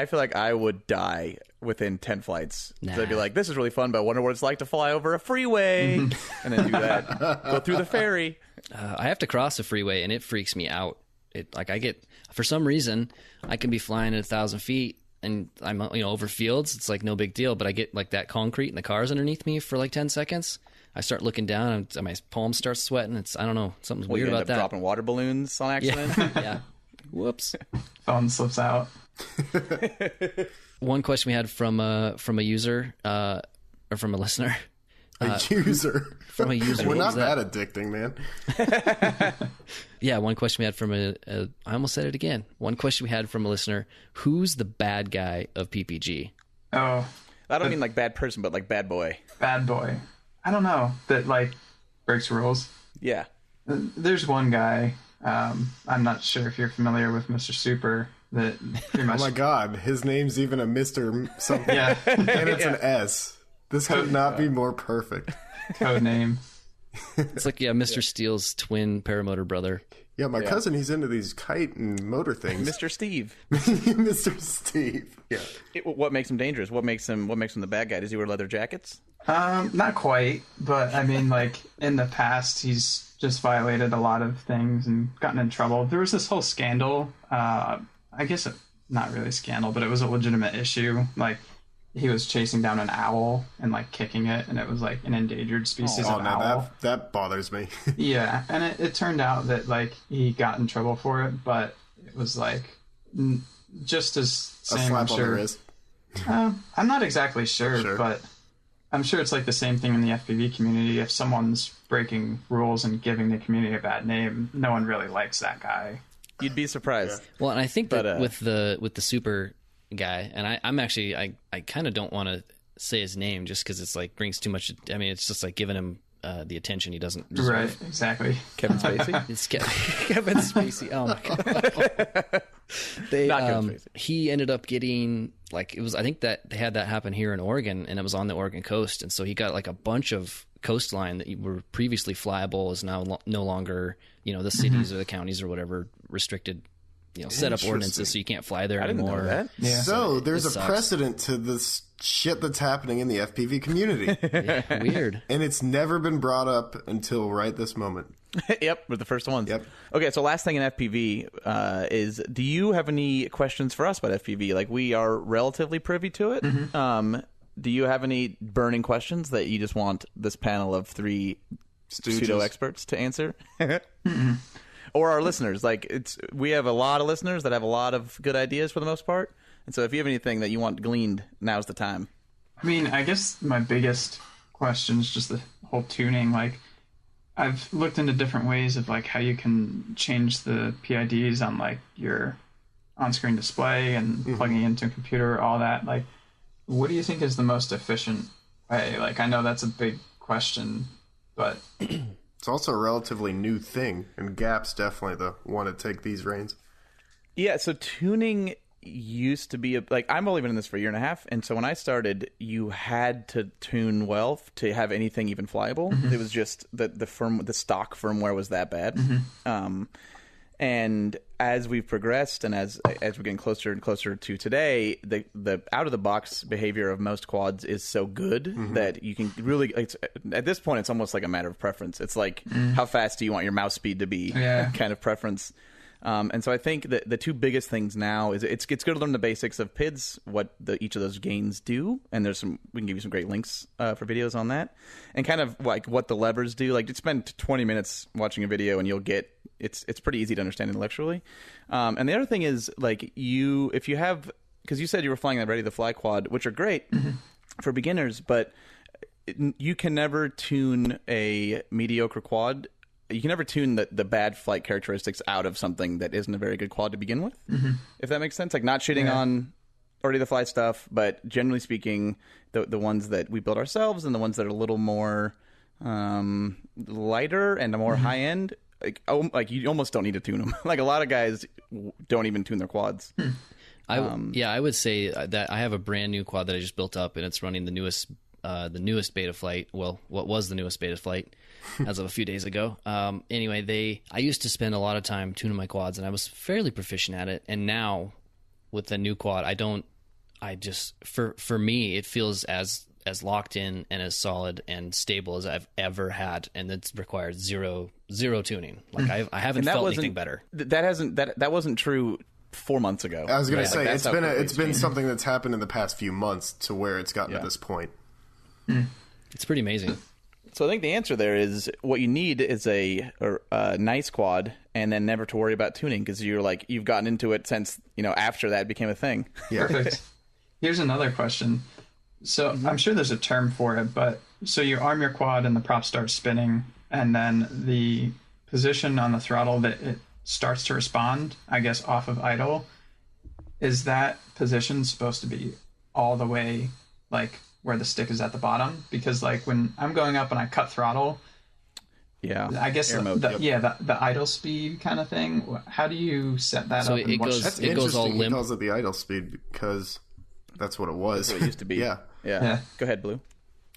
feel like I would die within 10 flights. Nah. So I'd be like, this is really fun, but I wonder what it's like to fly over a freeway and then do that. Go through the ferry. I have to cross a freeway, and it freaks me out. I get, for some reason, I can be flying at 1,000 feet and I'm, over fields. It's like no big deal, but I get like that concrete and the cars underneath me for like 10 seconds. I start looking down and my palms start sweating. I don't know, something's weird about that. Dropping water balloons on accident. Yeah. Whoops. Phone slips out. One question we had from a user, or from a listener. A user. From a user. We're What not was that addicting, man. Yeah, one question we had from I almost said it again. One question we had from a listener: who's the bad guy of PPG? Oh, I don't mean like bad person, but like bad boy. bad boy. I don't know, that like breaks rules. Yeah. There's one guy. I'm not sure if you're familiar with Mr. Super. That pretty much. Oh my god, his name's even a Mr. something. Yeah, And it's an S. This could not be more perfect. code name. It's like Mr. Steele's twin paramotor brother. Yeah, my cousin, he's into these kite and motor things. Mr. Steve. Mr. Steve. Yeah. What makes him dangerous? What makes him the bad guy? Does he wear leather jackets? Not quite, but I mean, like in the past, he's just violated a lot of things and gotten in trouble. There was this whole scandal. I guess not really a scandal, but it was a legitimate issue. Like he was chasing down an owl and like kicking it, and it was like an endangered species of owl. That bothers me. Yeah, and it turned out that like he got in trouble for it, but it was like just as A same. slap I'm on the sure. wrist. I'm not exactly sure, but I'm sure it's like the same thing in the FPV community. If someone's breaking rules and giving the community a bad name, no one really likes that guy. You'd be surprised. Well, and I think that with the super guy, and I'm actually I kind of don't want to say his name just because it's like brings too much. I mean, it's just like giving him the attention he doesn't deserve. Right, exactly. Kevin Spacey. It's Kevin Spacey. Oh my god. Not Kevin Spacey. He ended up getting like it was. I think that they had that happen here in Oregon, and it was on the Oregon coast, and so he got like a bunch of coastline that were previously flyable is now no longer. The cities or the counties or whatever restricted. Set up ordinances so you can't fly there anymore. Didn't know that. Yeah. So there's a sucks. precedent to this shit that's happening in the FPV community. Yeah, weird. And it's never been brought up until right this moment. Yep, we're the first ones. Yep. Okay, so last thing in FPV is, do you have any questions for us about FPV? Like, we are relatively privy to it. Do you have any burning questions that you just want this panel of three pseudo experts to answer? Or our listeners? Like, we have a lot of listeners that have a lot of good ideas for the most part. And so if you have anything that you want gleaned, now's the time. I mean, I guess my biggest question is just the whole tuning. Like, I've looked into different ways of like how you can change the PIDs on like your on-screen display and plugging into a computer, all that. Like, what do you think is the most efficient way? Like, I know that's a big question, but It's also a relatively new thing, and Gap's definitely the one to take these reins. Yeah, so tuning used to be like, I've only been in this for a year and a half, and so when I started, you had to tune well to have anything even flyable. It was just the stock firmware was that bad. And as we've progressed, and as we're getting closer and closer to today, the out of the box behavior of most quads is so good that you can really. At this point, it's almost like a matter of preference. It's like how fast do you want your mouse speed to be, kind of preference. And so I think that the two biggest things now is it's good to learn the basics of PIDs, what each of those gains do, and we can give you some great links for videos on that, and kind of like what the levers do. Like, just spend 20 minutes watching a video and you'll get it's pretty easy to understand intellectually. And the other thing is, like, if you have, because you said you were flying that Ready to Fly quad, which are great for beginners, but you can never tune a mediocre quad. You can never tune the bad flight characteristics out of something that isn't a very good quad to begin with, if that makes sense. Like, not shitting on Ready to Fly stuff, but generally speaking, the ones that we build ourselves and the ones that are a little more lighter and more high end, like you almost don't need to tune them. Like, a lot of guys don't even tune their quads. I would say that I have a brand new quad that I just built up, and it's running the newest beta flight. Well, what was the newest beta flight as of a few days ago. Anyway, I used to spend a lot of time tuning my quads, and I was fairly proficient at it. And now with the new quad, for me, it feels as as locked in and as solid and stable as I've ever had, and it's required zero tuning. Like I haven't felt anything better. That wasn't true 4 months ago. I was going to say Like, it's been something that's happened in the past few months to where it's gotten to this point. It's pretty amazing. So I think the answer there is what you need is a nice quad, and then never to worry about tuning, because you've gotten into it since after that became a thing. Yeah. Perfect. Here's another question. So I'm sure there's a term for it, but so you arm your quad and the prop starts spinning, and then the position on the throttle that it starts to respond, I guess, off of idle, is that position supposed to be all the way like where the stick is at the bottom? Because like when I'm going up and I cut throttle, I guess the idle speed kind of thing. How do you set that So up? it goes That's it goes all interesting. limp. He calls it the idle speed because that's what it was. That's what it used to be. Yeah. Yeah. Go ahead, Blue.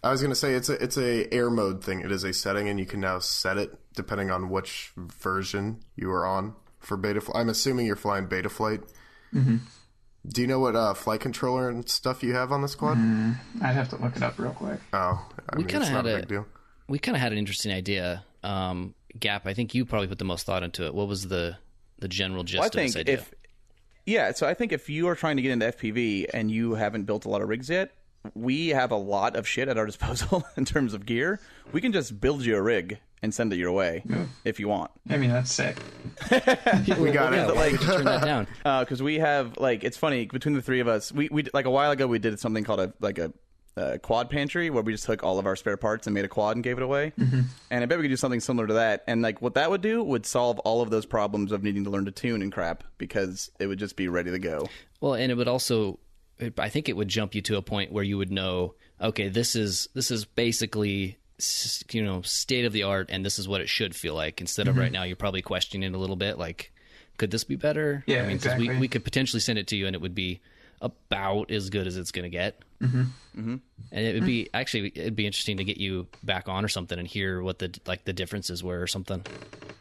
I was going to say it's a air mode thing. It is a setting, and you can now set it depending on which version you are on for beta. I'm assuming you're flying beta flight. Mm-hmm. Do you know what flight controller and stuff you have on this quad? I'd have to look it up real quick. Oh, I mean, it's not a big deal. We kind of had an interesting idea. Gap, I think you probably put the most thought into it. What was the general gist of this idea? So I think if you are trying to get into FPV and you haven't built a lot of rigs yet, we have a lot of shit at our disposal in terms of gear. We can just build you a rig and send it your way if you want. I mean, that's sick. We got it. Why would you turn that down? Because we have, like, it's funny, between the three of us, we like a while ago we did something called a quad pantry, where we just took all of our spare parts and made a quad and gave it away. Mm-hmm. And I bet we could do something similar to that. And like what that would do would solve all of those problems of needing to learn to tune and crap, because it would just be ready to go. Well, and it would also, I think it would jump you to a point where you would know, okay, this is basically, state of the art, and this is what it should feel like. Instead of right now, you're probably questioning it a little bit, like, could this be better? Yeah, I mean, exactly. we could potentially send it to you, and it would be about as good as it's going to get. Mm-hmm. Mm-hmm. And it would be it'd be interesting to get you back on or something and hear what the differences were or something.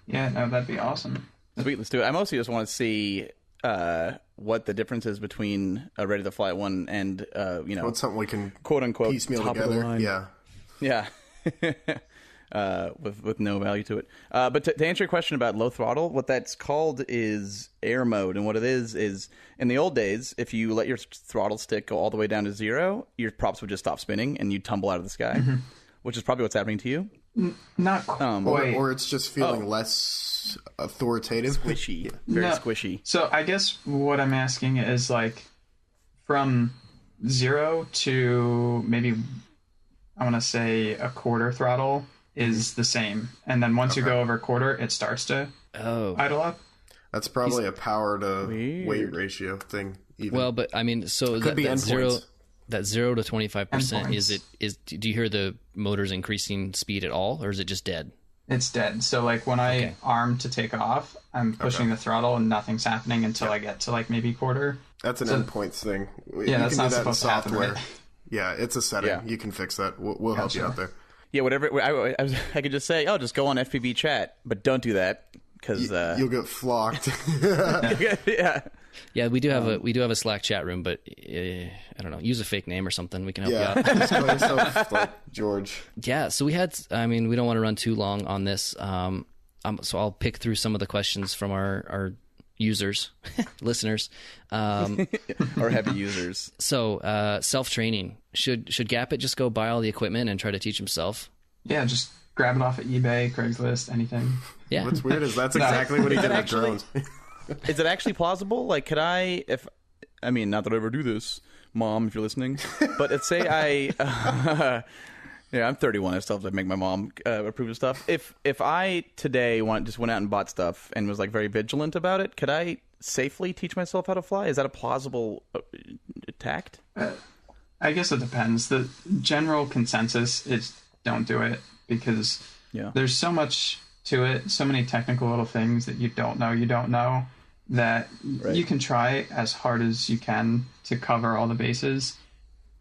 Yeah, no, that'd be awesome. Sweet, let's do it. I mostly just want to see what the difference is between a ready to fly one and What's something we can quote unquote piecemeal top of the together? line. Yeah. with no value to it. But to answer your question about low throttle, what that's called is air mode. And what it is in the old days, if you let your throttle stick go all the way down to 0, your props would just stop spinning and you'd tumble out of the sky, which is probably what's happening to you. Not quite. Or it's just feeling less authoritative. Squishy. Very squishy. So I guess what I'm asking is, like, from 0 to maybe, I want to say, a quarter throttle is the same. And then once you go over a quarter, it starts to idle up. That's probably a power to weight ratio thing. Even. Well, but I mean, so Could be that endpoints. that 0 to 25%, do you hear the motors increasing speed at all, or is it just dead? It's dead. So like when I arm to take off, I'm pushing the throttle and nothing's happening until I get to like maybe quarter. That's an endpoints thing. Yeah, that's can not do that in supposed to happen, software. right? Yeah, it's a setting. Yeah. You can fix that. We'll help you out there. Yeah, whatever. I could just say, just go on FPV chat, but don't do that, because You'll get flocked. Yeah, we do have a Slack chat room, but I don't know. Use a fake name or something. We can help you out. Just call yourself like George. Yeah, so we don't want to run too long on this. So I'll pick through some of the questions from our users, listeners. or heavy users. So self-training. Should Gapit just go buy all the equipment and try to teach himself? Yeah, just grab it off of eBay, Craigslist, anything. Yeah. What's weird is that's exactly what he did with drones. Is it actually plausible? Like, could I, not that I ever do this, Mom, if you're listening, but let's say I'm 31. I still have to make my mom approve of stuff. If I today just went out and bought stuff and was like very vigilant about it, could I safely teach myself how to fly? Is that a plausible tact? I guess it depends. The general consensus is don't do it, because there's so much to it, so many technical little things that you don't know, that you can try as hard as you can to cover all the bases.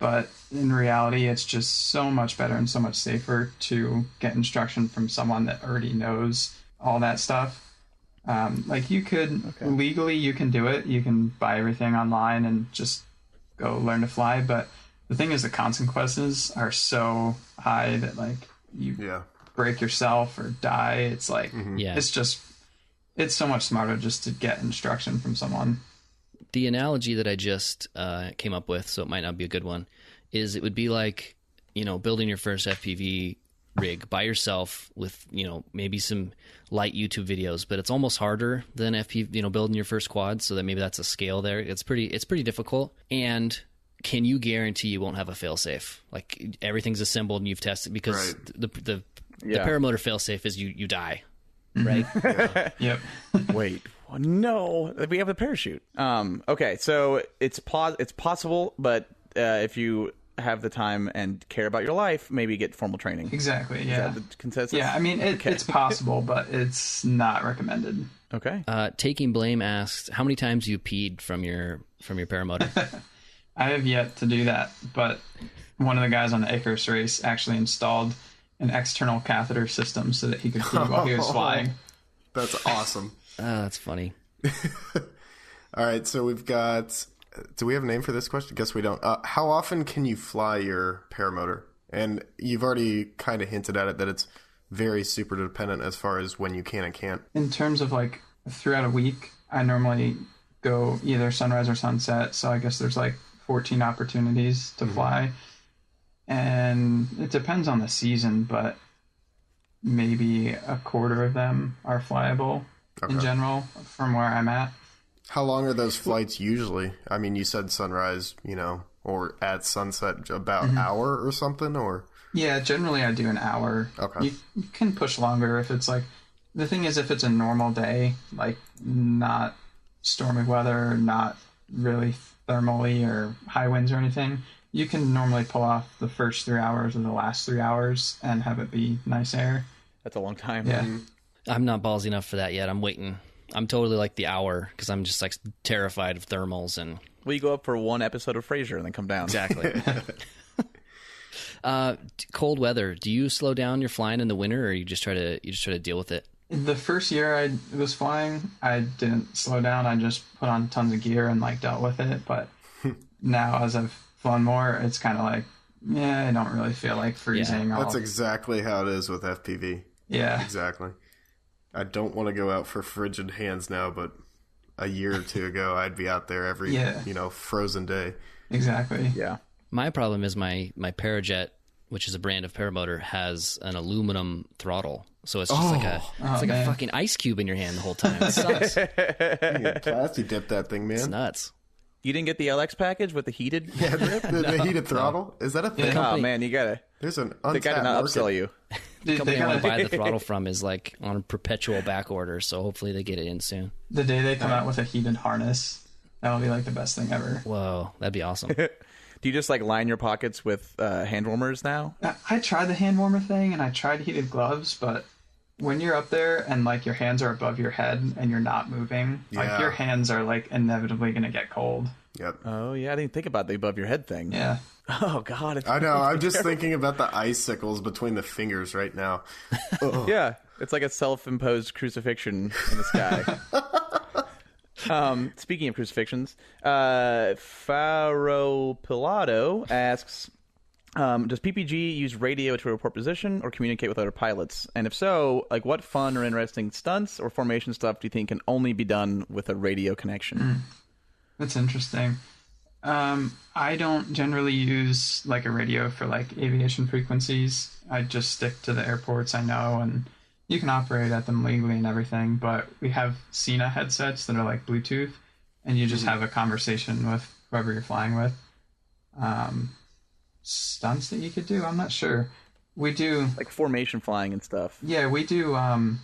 But in reality, it's just so much better and so much safer to get instruction from someone that already knows all that stuff. Like you could, legally, you can do it. You can buy everything online and just go learn to fly. But the thing is the consequences are so high that like you break yourself or die. It's like it's so much smarter just to get instruction from someone. The analogy that I just came up with, so it might not be a good one, is it would be like, building your first FPV rig by yourself with, maybe some light YouTube videos, but it's almost harder than building your first quad. So that maybe that's a scale there. It's pretty difficult. And can you guarantee you won't have a failsafe? Like everything's assembled and you've tested, because the paramotor failsafe is you die, right? Yep. Wait, no, we have a parachute. Okay, so it's possible, but if you have the time and care about your life, maybe get formal training. Exactly. Yeah. Is that the consensus? Yeah. I mean, it's possible, but it's not recommended. Okay. Taking Blame asks, how many times you peed from your paramotor? I have yet to do that, but one of the guys on the Icarus race actually installed an external catheter system so that he could pee while he was flying. That's awesome. That's funny. All right, so we've got... Do we have a name for this question? Guess we don't. How often can you fly your paramotor? And you've already kind of hinted at it that it's very super dependent as far as when you can and can't. In terms of like throughout a week, I normally go either sunrise or sunset. So I guess there's like 14 opportunities to fly. And it depends on the season, but maybe a quarter of them are flyable in general from where I'm at. How long are those flights usually? I mean, you said sunrise, or at sunset, about an hour or something, or? Yeah, generally I do an hour. Okay. You can push longer if it's like, the thing is if it's a normal day, like not stormy weather, not really thermally or high winds or anything, you can normally pull off the first 3 hours or the last 3 hours and have it be nice air. That's a long time. Yeah. I'm not ballsy enough for that yet. I'm waiting. I'm totally like the hour because I'm just like terrified of thermals and. Well, you go up for one episode of Frasier and then come down. Exactly. Cold weather. Do you slow down your flying in the winter, or you just try to deal with it? The first year I was flying, I didn't slow down. I just put on tons of gear and like dealt with it. But now, as I've flown more, it's kind of like, I don't really feel like freezing. That's exactly how it is with FPV. Yeah, exactly. I don't want to go out for frigid hands now, but a year or two ago, I'd be out there every, frozen day. Exactly. Yeah. My problem is my Parajet, which is a brand of paramotor, has an aluminum throttle. So it's just a fucking ice cube in your hand the whole time. It sucks. You plastic dip that thing, man. It's nuts. You didn't get the LX package with the heated? Yeah, the heated throttle? Is that a thing? Oh, man, you gotta... There's an the guy did not market. upsell you. The company I want to buy the throttle from is like on a perpetual back order, so hopefully they get it in soon. The day they come out with a heated harness, that'll be like the best thing ever. Whoa, that'd be awesome. Do you just like line your pockets with hand warmers now? I tried the hand warmer thing and I tried heated gloves, but when you're up there and like your hands are above your head and you're not moving, like your hands are like inevitably going to get cold. Yep. Oh, yeah, I didn't think about the above your head thing. Yeah. Oh, God. I know. I'm just thinking about the icicles between the fingers right now. Yeah. It's like a self-imposed crucifixion in the sky. Speaking of crucifixions, Faro Pilato asks, does PPG use radio to report position or communicate with other pilots? And if so, like what fun or interesting stunts or formation stuff do you think can only be done with a radio connection? That's interesting. I don't generally use like a radio for like aviation frequencies. I just stick to the airports I know, and you can operate at them legally and everything. But we have Cena headsets that are like Bluetooth, and you just have a conversation with whoever you're flying with. Stunts that you could do, I'm not sure. We do like formation flying and stuff. Yeah, we do. I'm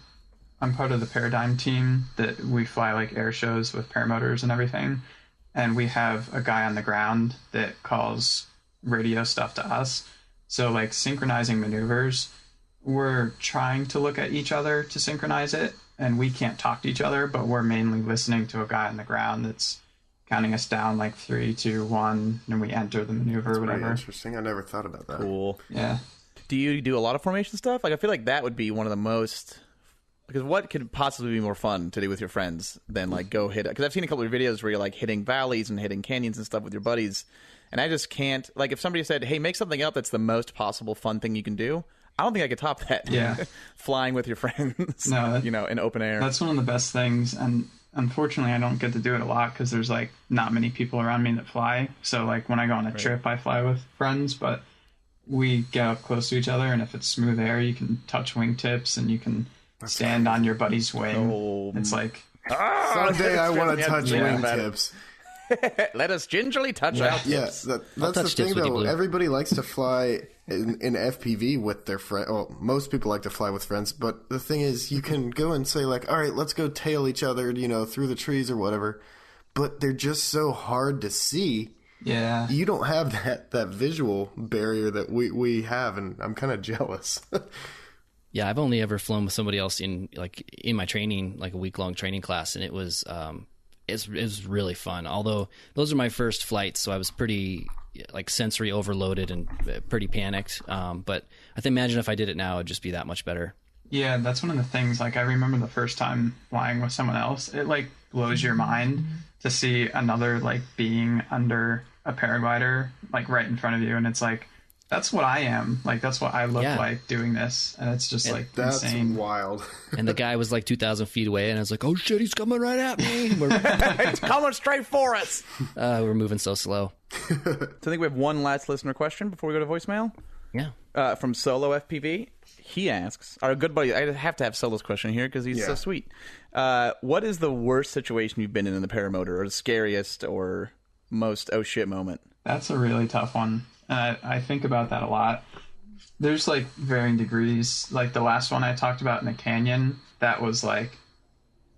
part of the Paradigm team that we fly like air shows with paramotors and everything. And we have a guy on the ground that calls radio stuff to us. So like synchronizing maneuvers, we're trying to look at each other to synchronize it. And we can't talk to each other, but we're mainly listening to a guy on the ground that's counting us down like 3, 2, 1, and we enter the maneuver or whatever. Very interesting. I never thought about that. Cool. Yeah. Do you do a lot of formation stuff? Like, I feel like that would be one of the most... Because what could possibly be more fun to do with your friends than, like, go hit... Because I've seen a couple of videos where you're, like, hitting valleys and hitting canyons and stuff with your buddies, And I just can't, like, if somebody said, hey, make something up that's the most possible fun thing you can do, I don't think I could top that. Yeah. Flying with your friends, No, in open air. That's one of the best things. And unfortunately, I don't get to do it a lot because there's, like, not many people around me that fly. So, like, when I go on a trip, I fly with friends, but we get up close to each other. And if it's smooth air, you can touch wingtips and you can stand on your buddy's wing. It's like... Someday I want to touch wingtips. Let us gingerly touch our tips. Yeah, that's the thing, though. Everybody likes to fly in FPV with their friend. Well, most people like to fly with friends, but the thing is, you can go and say, like, all right, let's go tail each other, through the trees or whatever. But they're just so hard to see. Yeah. You don't have that visual barrier that we have, and I'm kind of jealous. Yeah, I've only ever flown with somebody else in my training, like a week-long training class, and it was really fun. Although those are my first flights, so I was pretty sensory overloaded and pretty panicked. But I think imagine if I did it now, it'd just be that much better. Yeah, that's one of the things. Like, I remember the first time flying with someone else, it like blows your mind to see another like being under a paraglider like right in front of you, and it's like, that's what I am. Like, that's what I look like doing this. And it's just like that's insane. Wild. And the guy was like 2,000 feet away, and I was like, oh shit, he's coming right at me. It's coming straight for us. We're moving so slow. So I think we have one last listener question before we go to voicemail. Yeah. From Solo FPV. He asks, our good buddy, I have to have Solo's question here because he's so sweet. What is the worst situation you've been in the paramotor, or the scariest or most oh shit moment? That's a really tough one. And I think about that a lot. There's like varying degrees. Like the last one I talked about in the canyon, that was like,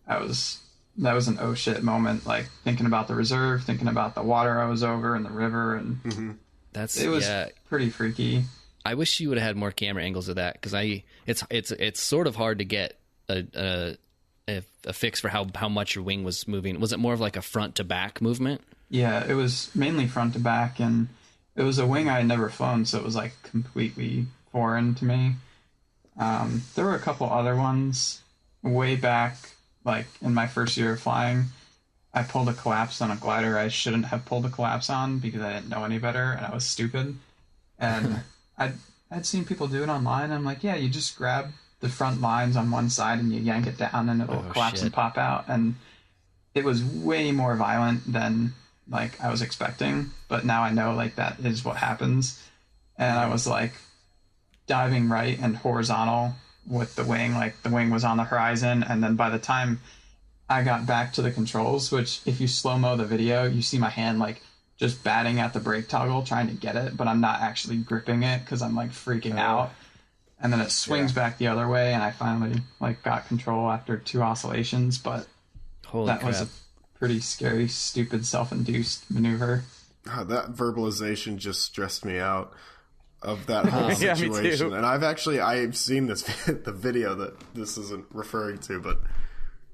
that was an oh shit moment. Like thinking about the reserve, thinking about the water I was over and the river, and it was pretty freaky. I wish you would have had more camera angles of that, because it's sort of hard to get a fix for how much your wing was moving. Was it more of like a front to back movement? Yeah, it was mainly front to back, and it was a wing I had never flown, so it was like completely foreign to me. There were a couple other ones way back, like in my first year of flying. I pulled a collapse on a glider I shouldn't have pulled a collapse on because I didn't know any better and I was stupid. And I'd seen people do it online. I'm like, yeah, you just grab the front lines on one side and you yank it down and it'll collapse and pop out. And it was way more violent than like I was expecting, but now I know like that is what happens. And I was like diving right and horizontal with the wing, like the wing was on the horizon. And then by the time I got back to the controls, which if you slow-mo the video, you see my hand like just batting at the brake toggle trying to get it, but I'm not actually gripping it because I'm like freaking out. And then it swings back the other way, and I finally like got control after 2 oscillations, but that was a pretty scary, stupid, self-induced maneuver. That verbalization just stressed me out of that whole situation. Me too. And I've seen the video that this isn't referring to, but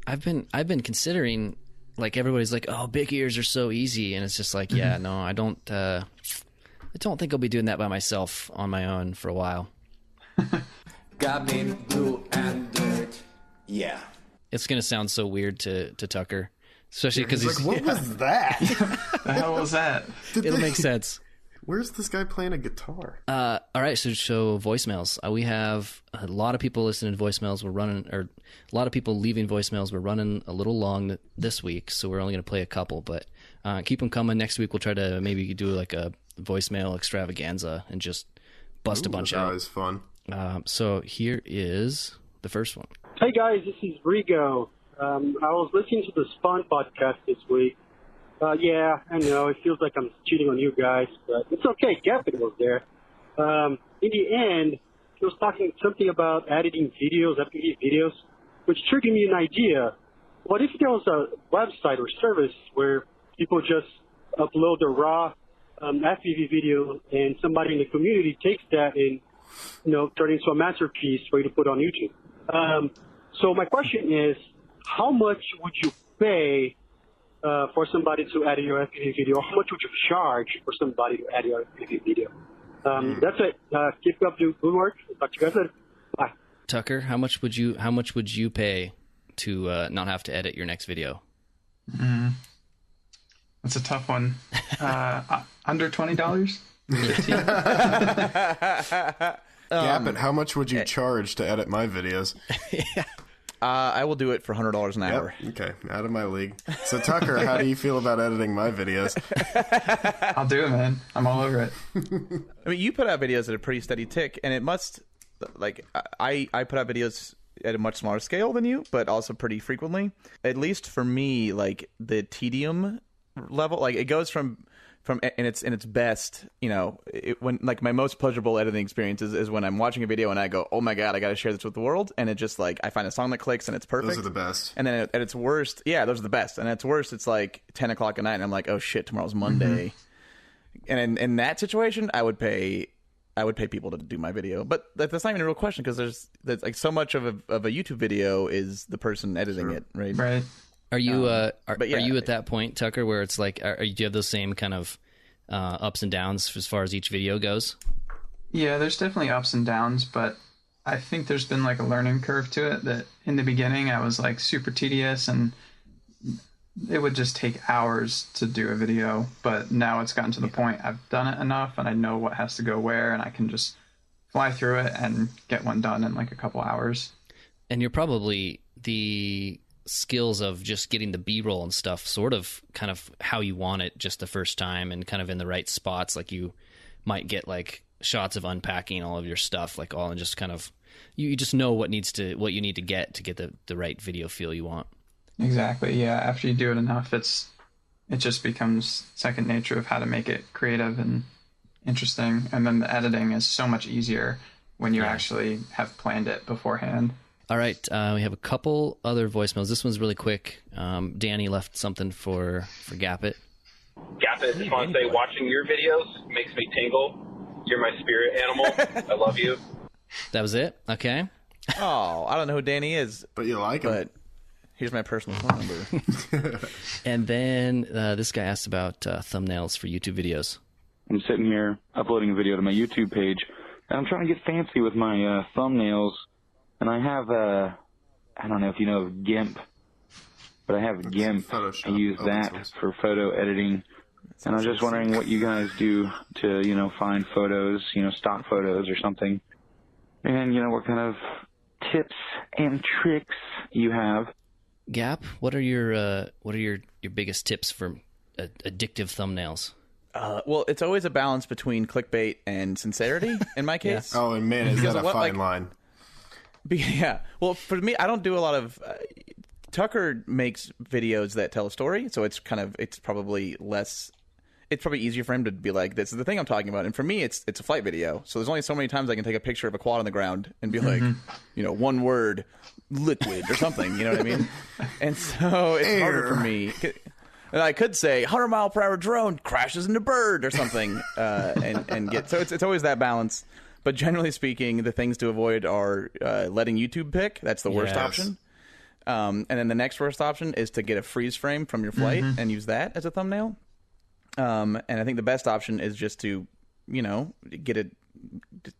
I've been considering, like, everybody's like, oh, big ears are so easy, and it's just like, yeah, no, I don't think I'll be doing that by myself on my own for a while. Got me blue and dirt. Yeah. It's gonna sound so weird to Tucker, especially because he's like, what was that? The hell was that? It'll make sense. Where's this guy playing a guitar? All right, so voicemails. We have a lot of people listening to voicemails. A lot of people leaving voicemails. We're running a little long this week, so we're only going to play a couple. But keep them coming. Next week we'll try to maybe do like a voicemail extravaganza and just bust a bunch out. Always fun. So here is the first one. Hey guys, this is Rigo. I was listening to the Spawn podcast this week. Yeah, I know, it feels like I'm cheating on you guys, but it's okay. Gavin was there. In the end, he was talking something about editing videos, FPV videos, which triggered me an idea. What if there was a website or service where people just upload a raw FPV video and somebody in the community takes that and, turn it into a masterpiece for you to put on YouTube? So my question is, how much would you pay for somebody to edit your FPV video? How much would you charge for somebody to edit your FPV video? That's it. Keep up the good work. Talk to you guys later. Bye. Tucker, how much would you pay to not have to edit your next video? That's a tough one. Under $20? But how much would you charge to edit my videos? I will do it for $100 an hour. Yep. Okay, out of my league. So Tucker, how do you feel about editing my videos? I'll do it, man. I'm all over it. I mean, you put out videos at a pretty steady tick, and it must, like, I put out videos at a much smaller scale than you, but also pretty frequently. At least for me, like, the tedium level, like, it goes from in its best, you know, when, like, my most pleasurable editing experience is when I'm watching a video and I go, oh my god, I gotta share this with the world, and it just, like, I find a song that clicks and it's perfect. Those are the best. And then at its worst, yeah, those are the best. And at its worst, it's like 10 o'clock at night and I'm like, oh shit, tomorrow's Monday. And in that situation, I would pay people to do my video. But that's not even a real question, because there's like so much of a YouTube video is the person editing it, right? Right. Are you are yeah. you at that point, Tucker, where it's like, do you have those same kind of ups and downs as far as each video goes? Yeah, there's definitely ups and downs, but I think there's been like a learning curve to it, that in the beginning I was like super tedious and it would just take hours to do a video, but now it's gotten to the point I've done it enough and I know what has to go where, and I can just fly through it and get one done in like a couple hours. And you're probably the skills of just getting the B-roll and stuff sort of kind of how you want it just the first time, and kind of in the right spots. Like, you might get like shots of unpacking all of your stuff, like all, and just kind of you just know what you need to get the right video feel you want. Exactly. Yeah. After you do it enough, it just becomes second nature of how to make it creative and interesting. And then the editing is so much easier when you actually have planned it beforehand. All right, we have a couple other voicemails. This one's really quick. Danny left something for Gappet. Gappet, just want to say, watching your videos makes me tingle. You're my spirit animal. I love you. That was it? Okay. Oh, I don't know who Danny is, But you like him. but here's my personal phone number. And then this guy asked about thumbnails for YouTube videos. I'm sitting here uploading a video to my YouTube page, and I'm trying to get fancy with my thumbnails. And I have, I don't know if you know of GIMP, but I have GIMP. Photoshop. I use that for photo editing. And I was just wondering what you guys do to, find photos, stock photos or something. And, what kind of tips and tricks you have. Gap, what are your biggest tips for addictive thumbnails? Well, it's always a balance between clickbait and sincerity, in my case. Oh, and man, is Because that a what, fine like- line. Yeah. Well, for me, I don't do a lot of... Tucker makes videos that tell a story, so it's probably less... It's probably easier for him to be like, this is the thing I'm talking about. And for me, it's a flight video. So there's only so many times I can take a picture of a quad on the ground and be like, one word, liquid or something. You know what I mean? And so it's harder for me. And I could say 100-mile-per-hour drone crashes into bird or something, and get... So it's always that balance. But generally speaking, the things to avoid are letting YouTube pick. That's the worst option. And then the next worst option is to get a freeze frame from your flight and use that as a thumbnail. And I think the best option is just to,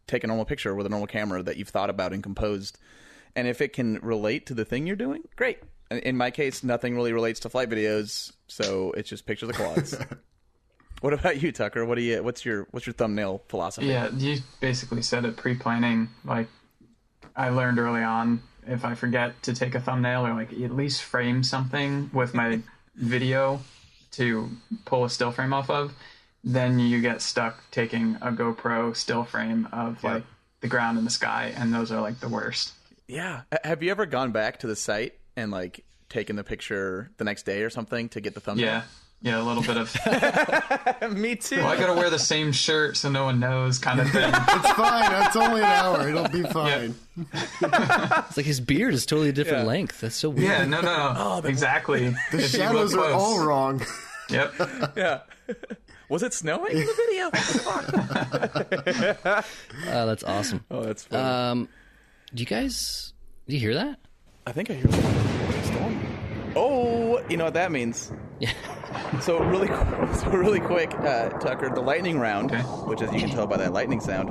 take a normal picture with a normal camera that you've thought about and composed. And if it can relate to the thing you're doing, great. In my case, nothing really relates to flight videos, so it's just pictures of quads. What about you, Tucker? What's your thumbnail philosophy? Yeah, you basically said it, pre-planning. Like, I learned early on, if I forget to take a thumbnail or like at least frame something with my video to pull a still frame off of, then you get stuck taking a GoPro still frame of like the ground and the sky, and those are like the worst. Yeah. Have you ever gone back to the site and like taken the picture the next day or something to get the thumbnail? Yeah, a little bit of... Me too. Well, I gotta wear the same shirt so no one knows kind of thing. It's fine. It's only an hour. It'll be fine. It's like his beard is totally a different length. That's so weird. Yeah, no. Oh, exactly. The shadows are all wrong. Yep. Yeah. Was it snowing in the video? That's awesome. Oh, that's funny. Do you hear that? I think I hear a storm. Oh, you know what that means? Yeah. So really quick, Tucker, the lightning round, which, as you can tell by that lightning sound,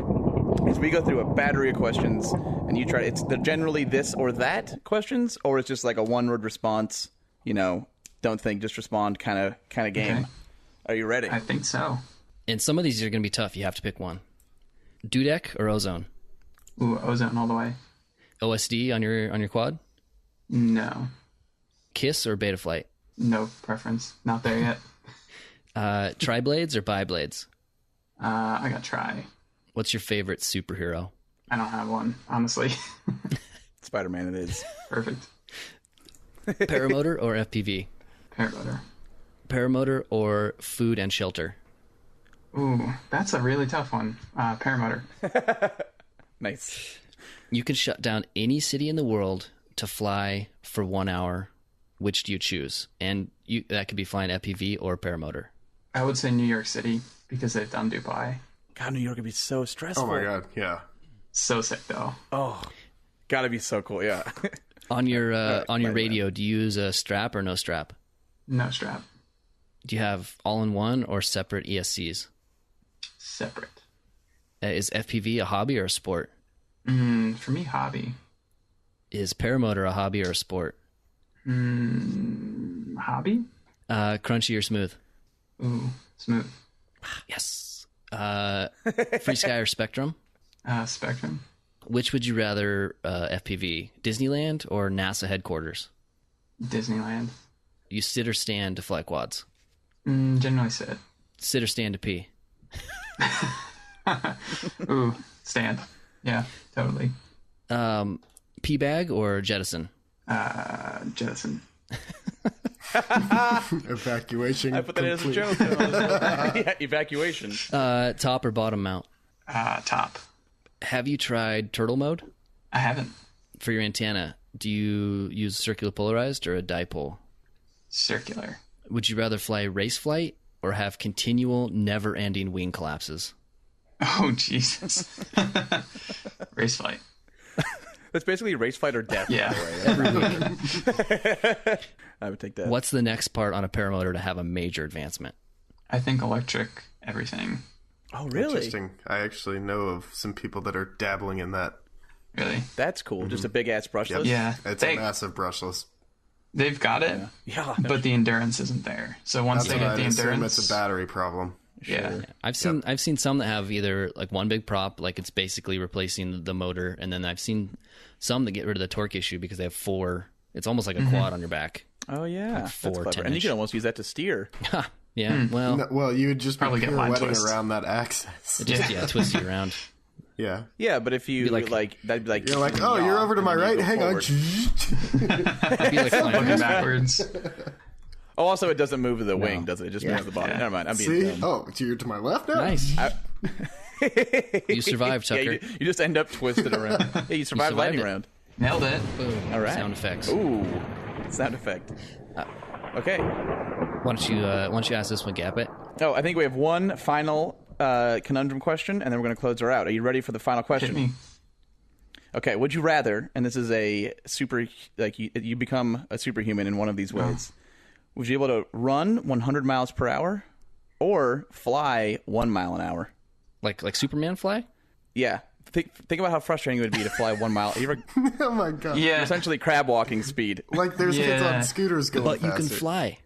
is we go through a battery of questions, and you try. They're generally this or that questions, or it's just like a one-word response. Don't think, just respond kind of game. Are you ready? I think so. And some of these are going to be tough. You have to pick one. Dudek or Ozone? Ooh, ozone all the way. OSD on your quad? No. Kiss or Betaflight? No preference. Not there yet. Tri-blades or bi-blades? I got try. What's your favorite superhero? I don't have one, honestly. Spider-Man it is. Perfect. Paramotor or FPV? Paramotor. Paramotor or food and shelter? Ooh, that's a really tough one. Paramotor. Nice. You can shut down any city in the world to fly for 1 hour. Which do you choose? And that could be flying FPV or paramotor. I would say New York City because they've done Dubai. God, New York would be so stressful. Oh my god, yeah. So sick though. Oh, gotta be so cool. Yeah. On your radio, do you use a strap or no strap? No strap. Do you have all-in-one or separate ESCs? Separate. Is FPV a hobby or a sport? For me, hobby. Is paramotor a hobby or a sport? Hobby? Crunchy or smooth? Ooh, smooth. Yes. Free Sky or Spectrum? Spectrum. Which would you rather FPV? Disneyland or NASA headquarters? Disneyland. You sit or stand to fly quads? Generally sit. Sit or stand to pee? Ooh, stand. Yeah, totally. Pee bag or jettison? Jettison. Evacuation. I put that in as a joke. Yeah, evacuation. Top or bottom mount? Top. Have you tried turtle mode? I haven't. For your antenna, do you use circular polarized or a dipole? Circular. Would you rather fly race flight or have continual, never-ending wing collapses? Oh, Jesus. Race flight. That's basically race flight or death. Yeah. By the way. I would take that. What's the next part on a paramotor to have a major advancement? I think electric everything. Oh, really? Interesting. I actually know of some people that are dabbling in that. Really? That's cool. Just a big ass brushless. Yeah. It's a massive brushless. They've got it, Yeah. but the endurance isn't there. So once That's they what get the I'd assume. endurance, It's a battery problem. yeah. I've seen some that have either like one big prop, like it's basically replacing the motor, and then I've seen some that get rid of the torque issue because they have four. It's almost like a quad on your back. Oh yeah. That's four clever. And you 10-inch. can almost use that to steer. Yeah, well, No, well, you would just Probably be get line pirouetting twist. around that axis. it just twist you around. Yeah. Yeah, but if you Be like- that'd be like You're like, oh, you're over to my right. Hang on. It'd be like flying Looking backwards. Oh, also it doesn't move the wing, does it? It just moves the body. Yeah. Never mind. I'm being See? dumb. Oh, so you're to my left now? Nice. You survived, Yeah, Tucker. you just end up twisted around. Yeah, you survived lightning it. round. Nailed it. Boom. All right. Sound effects. Ooh, sound effect. Okay. Why don't you ask this one, Gap It? Oh, I think we have one final conundrum question, and then we're going to close her out. Are you ready for the final Hit question? me. Okay. Would you rather, and this is a super, like you become a superhuman in one of these ways. Would you be able to run 100 miles per hour or fly 1 mile an hour? Like Superman fly? Yeah. Think about how frustrating it would be to fly 1 mile. You ever, Oh, my God. Yeah. essentially crab walking speed. Like there's kids Yeah. on scooters going But you faster. can fly.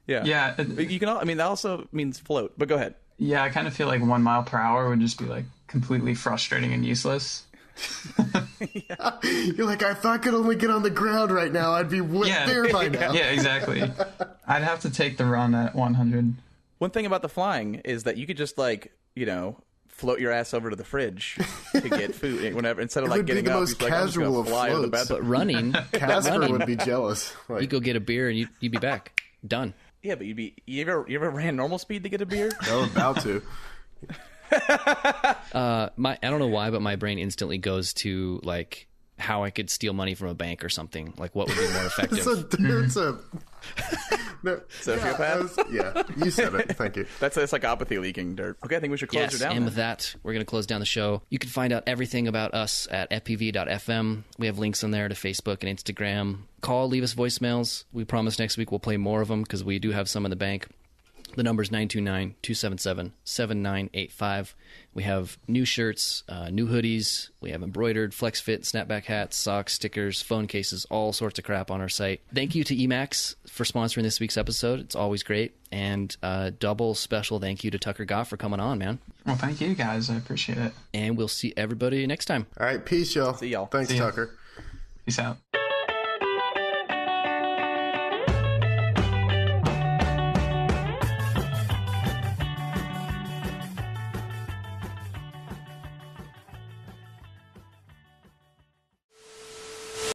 Yeah. Yeah. You can. I mean, that also means float. But go ahead. Yeah, I kind of feel like 1 mile per hour would just be like completely frustrating and useless. You're like, if I could only get on the ground right now, I'd be Yeah. there by now. Yeah, exactly. I'd have to take the run at 100. One thing about the flying is that you could just float your ass over to the fridge to get food whenever instead of It like would be getting the up. most you're like, I'm just casual gonna of fly to the floats. bathroom. But running, Casper would be jealous. Like, you go get a beer and you'd be back. Done. Yeah, but you ever ran normal speed to get a beer? I'm about to. I don't know why, but my brain instantly goes to like how I could steal money from a bank or something. Like what would be more effective? It's a no, Sociopath? yeah, you said it. Thank you. That's psychopathy leaking dirt. Okay, I think we should close Yes, her down. and then. with that, we're going to close down the show. You can find out everything about us at fpv.fm. We have links on there to Facebook and Instagram. Call, leave us voicemails. We promise next week we'll play more of them because we do have some in the bank. The number is 929-277-7985. We have new shirts, new hoodies. We have embroidered, flex fit, snapback hats, socks, stickers, phone cases, all sorts of crap on our site. Thank you to Emacs for sponsoring this week's episode. It's always great. And double special thank you to Tucker Gott for coming on, man. Well, thank you guys. I appreciate it. And we'll see everybody next time. All right, peace, y'all. See y'all. Thanks, See ya. Tucker. Peace out.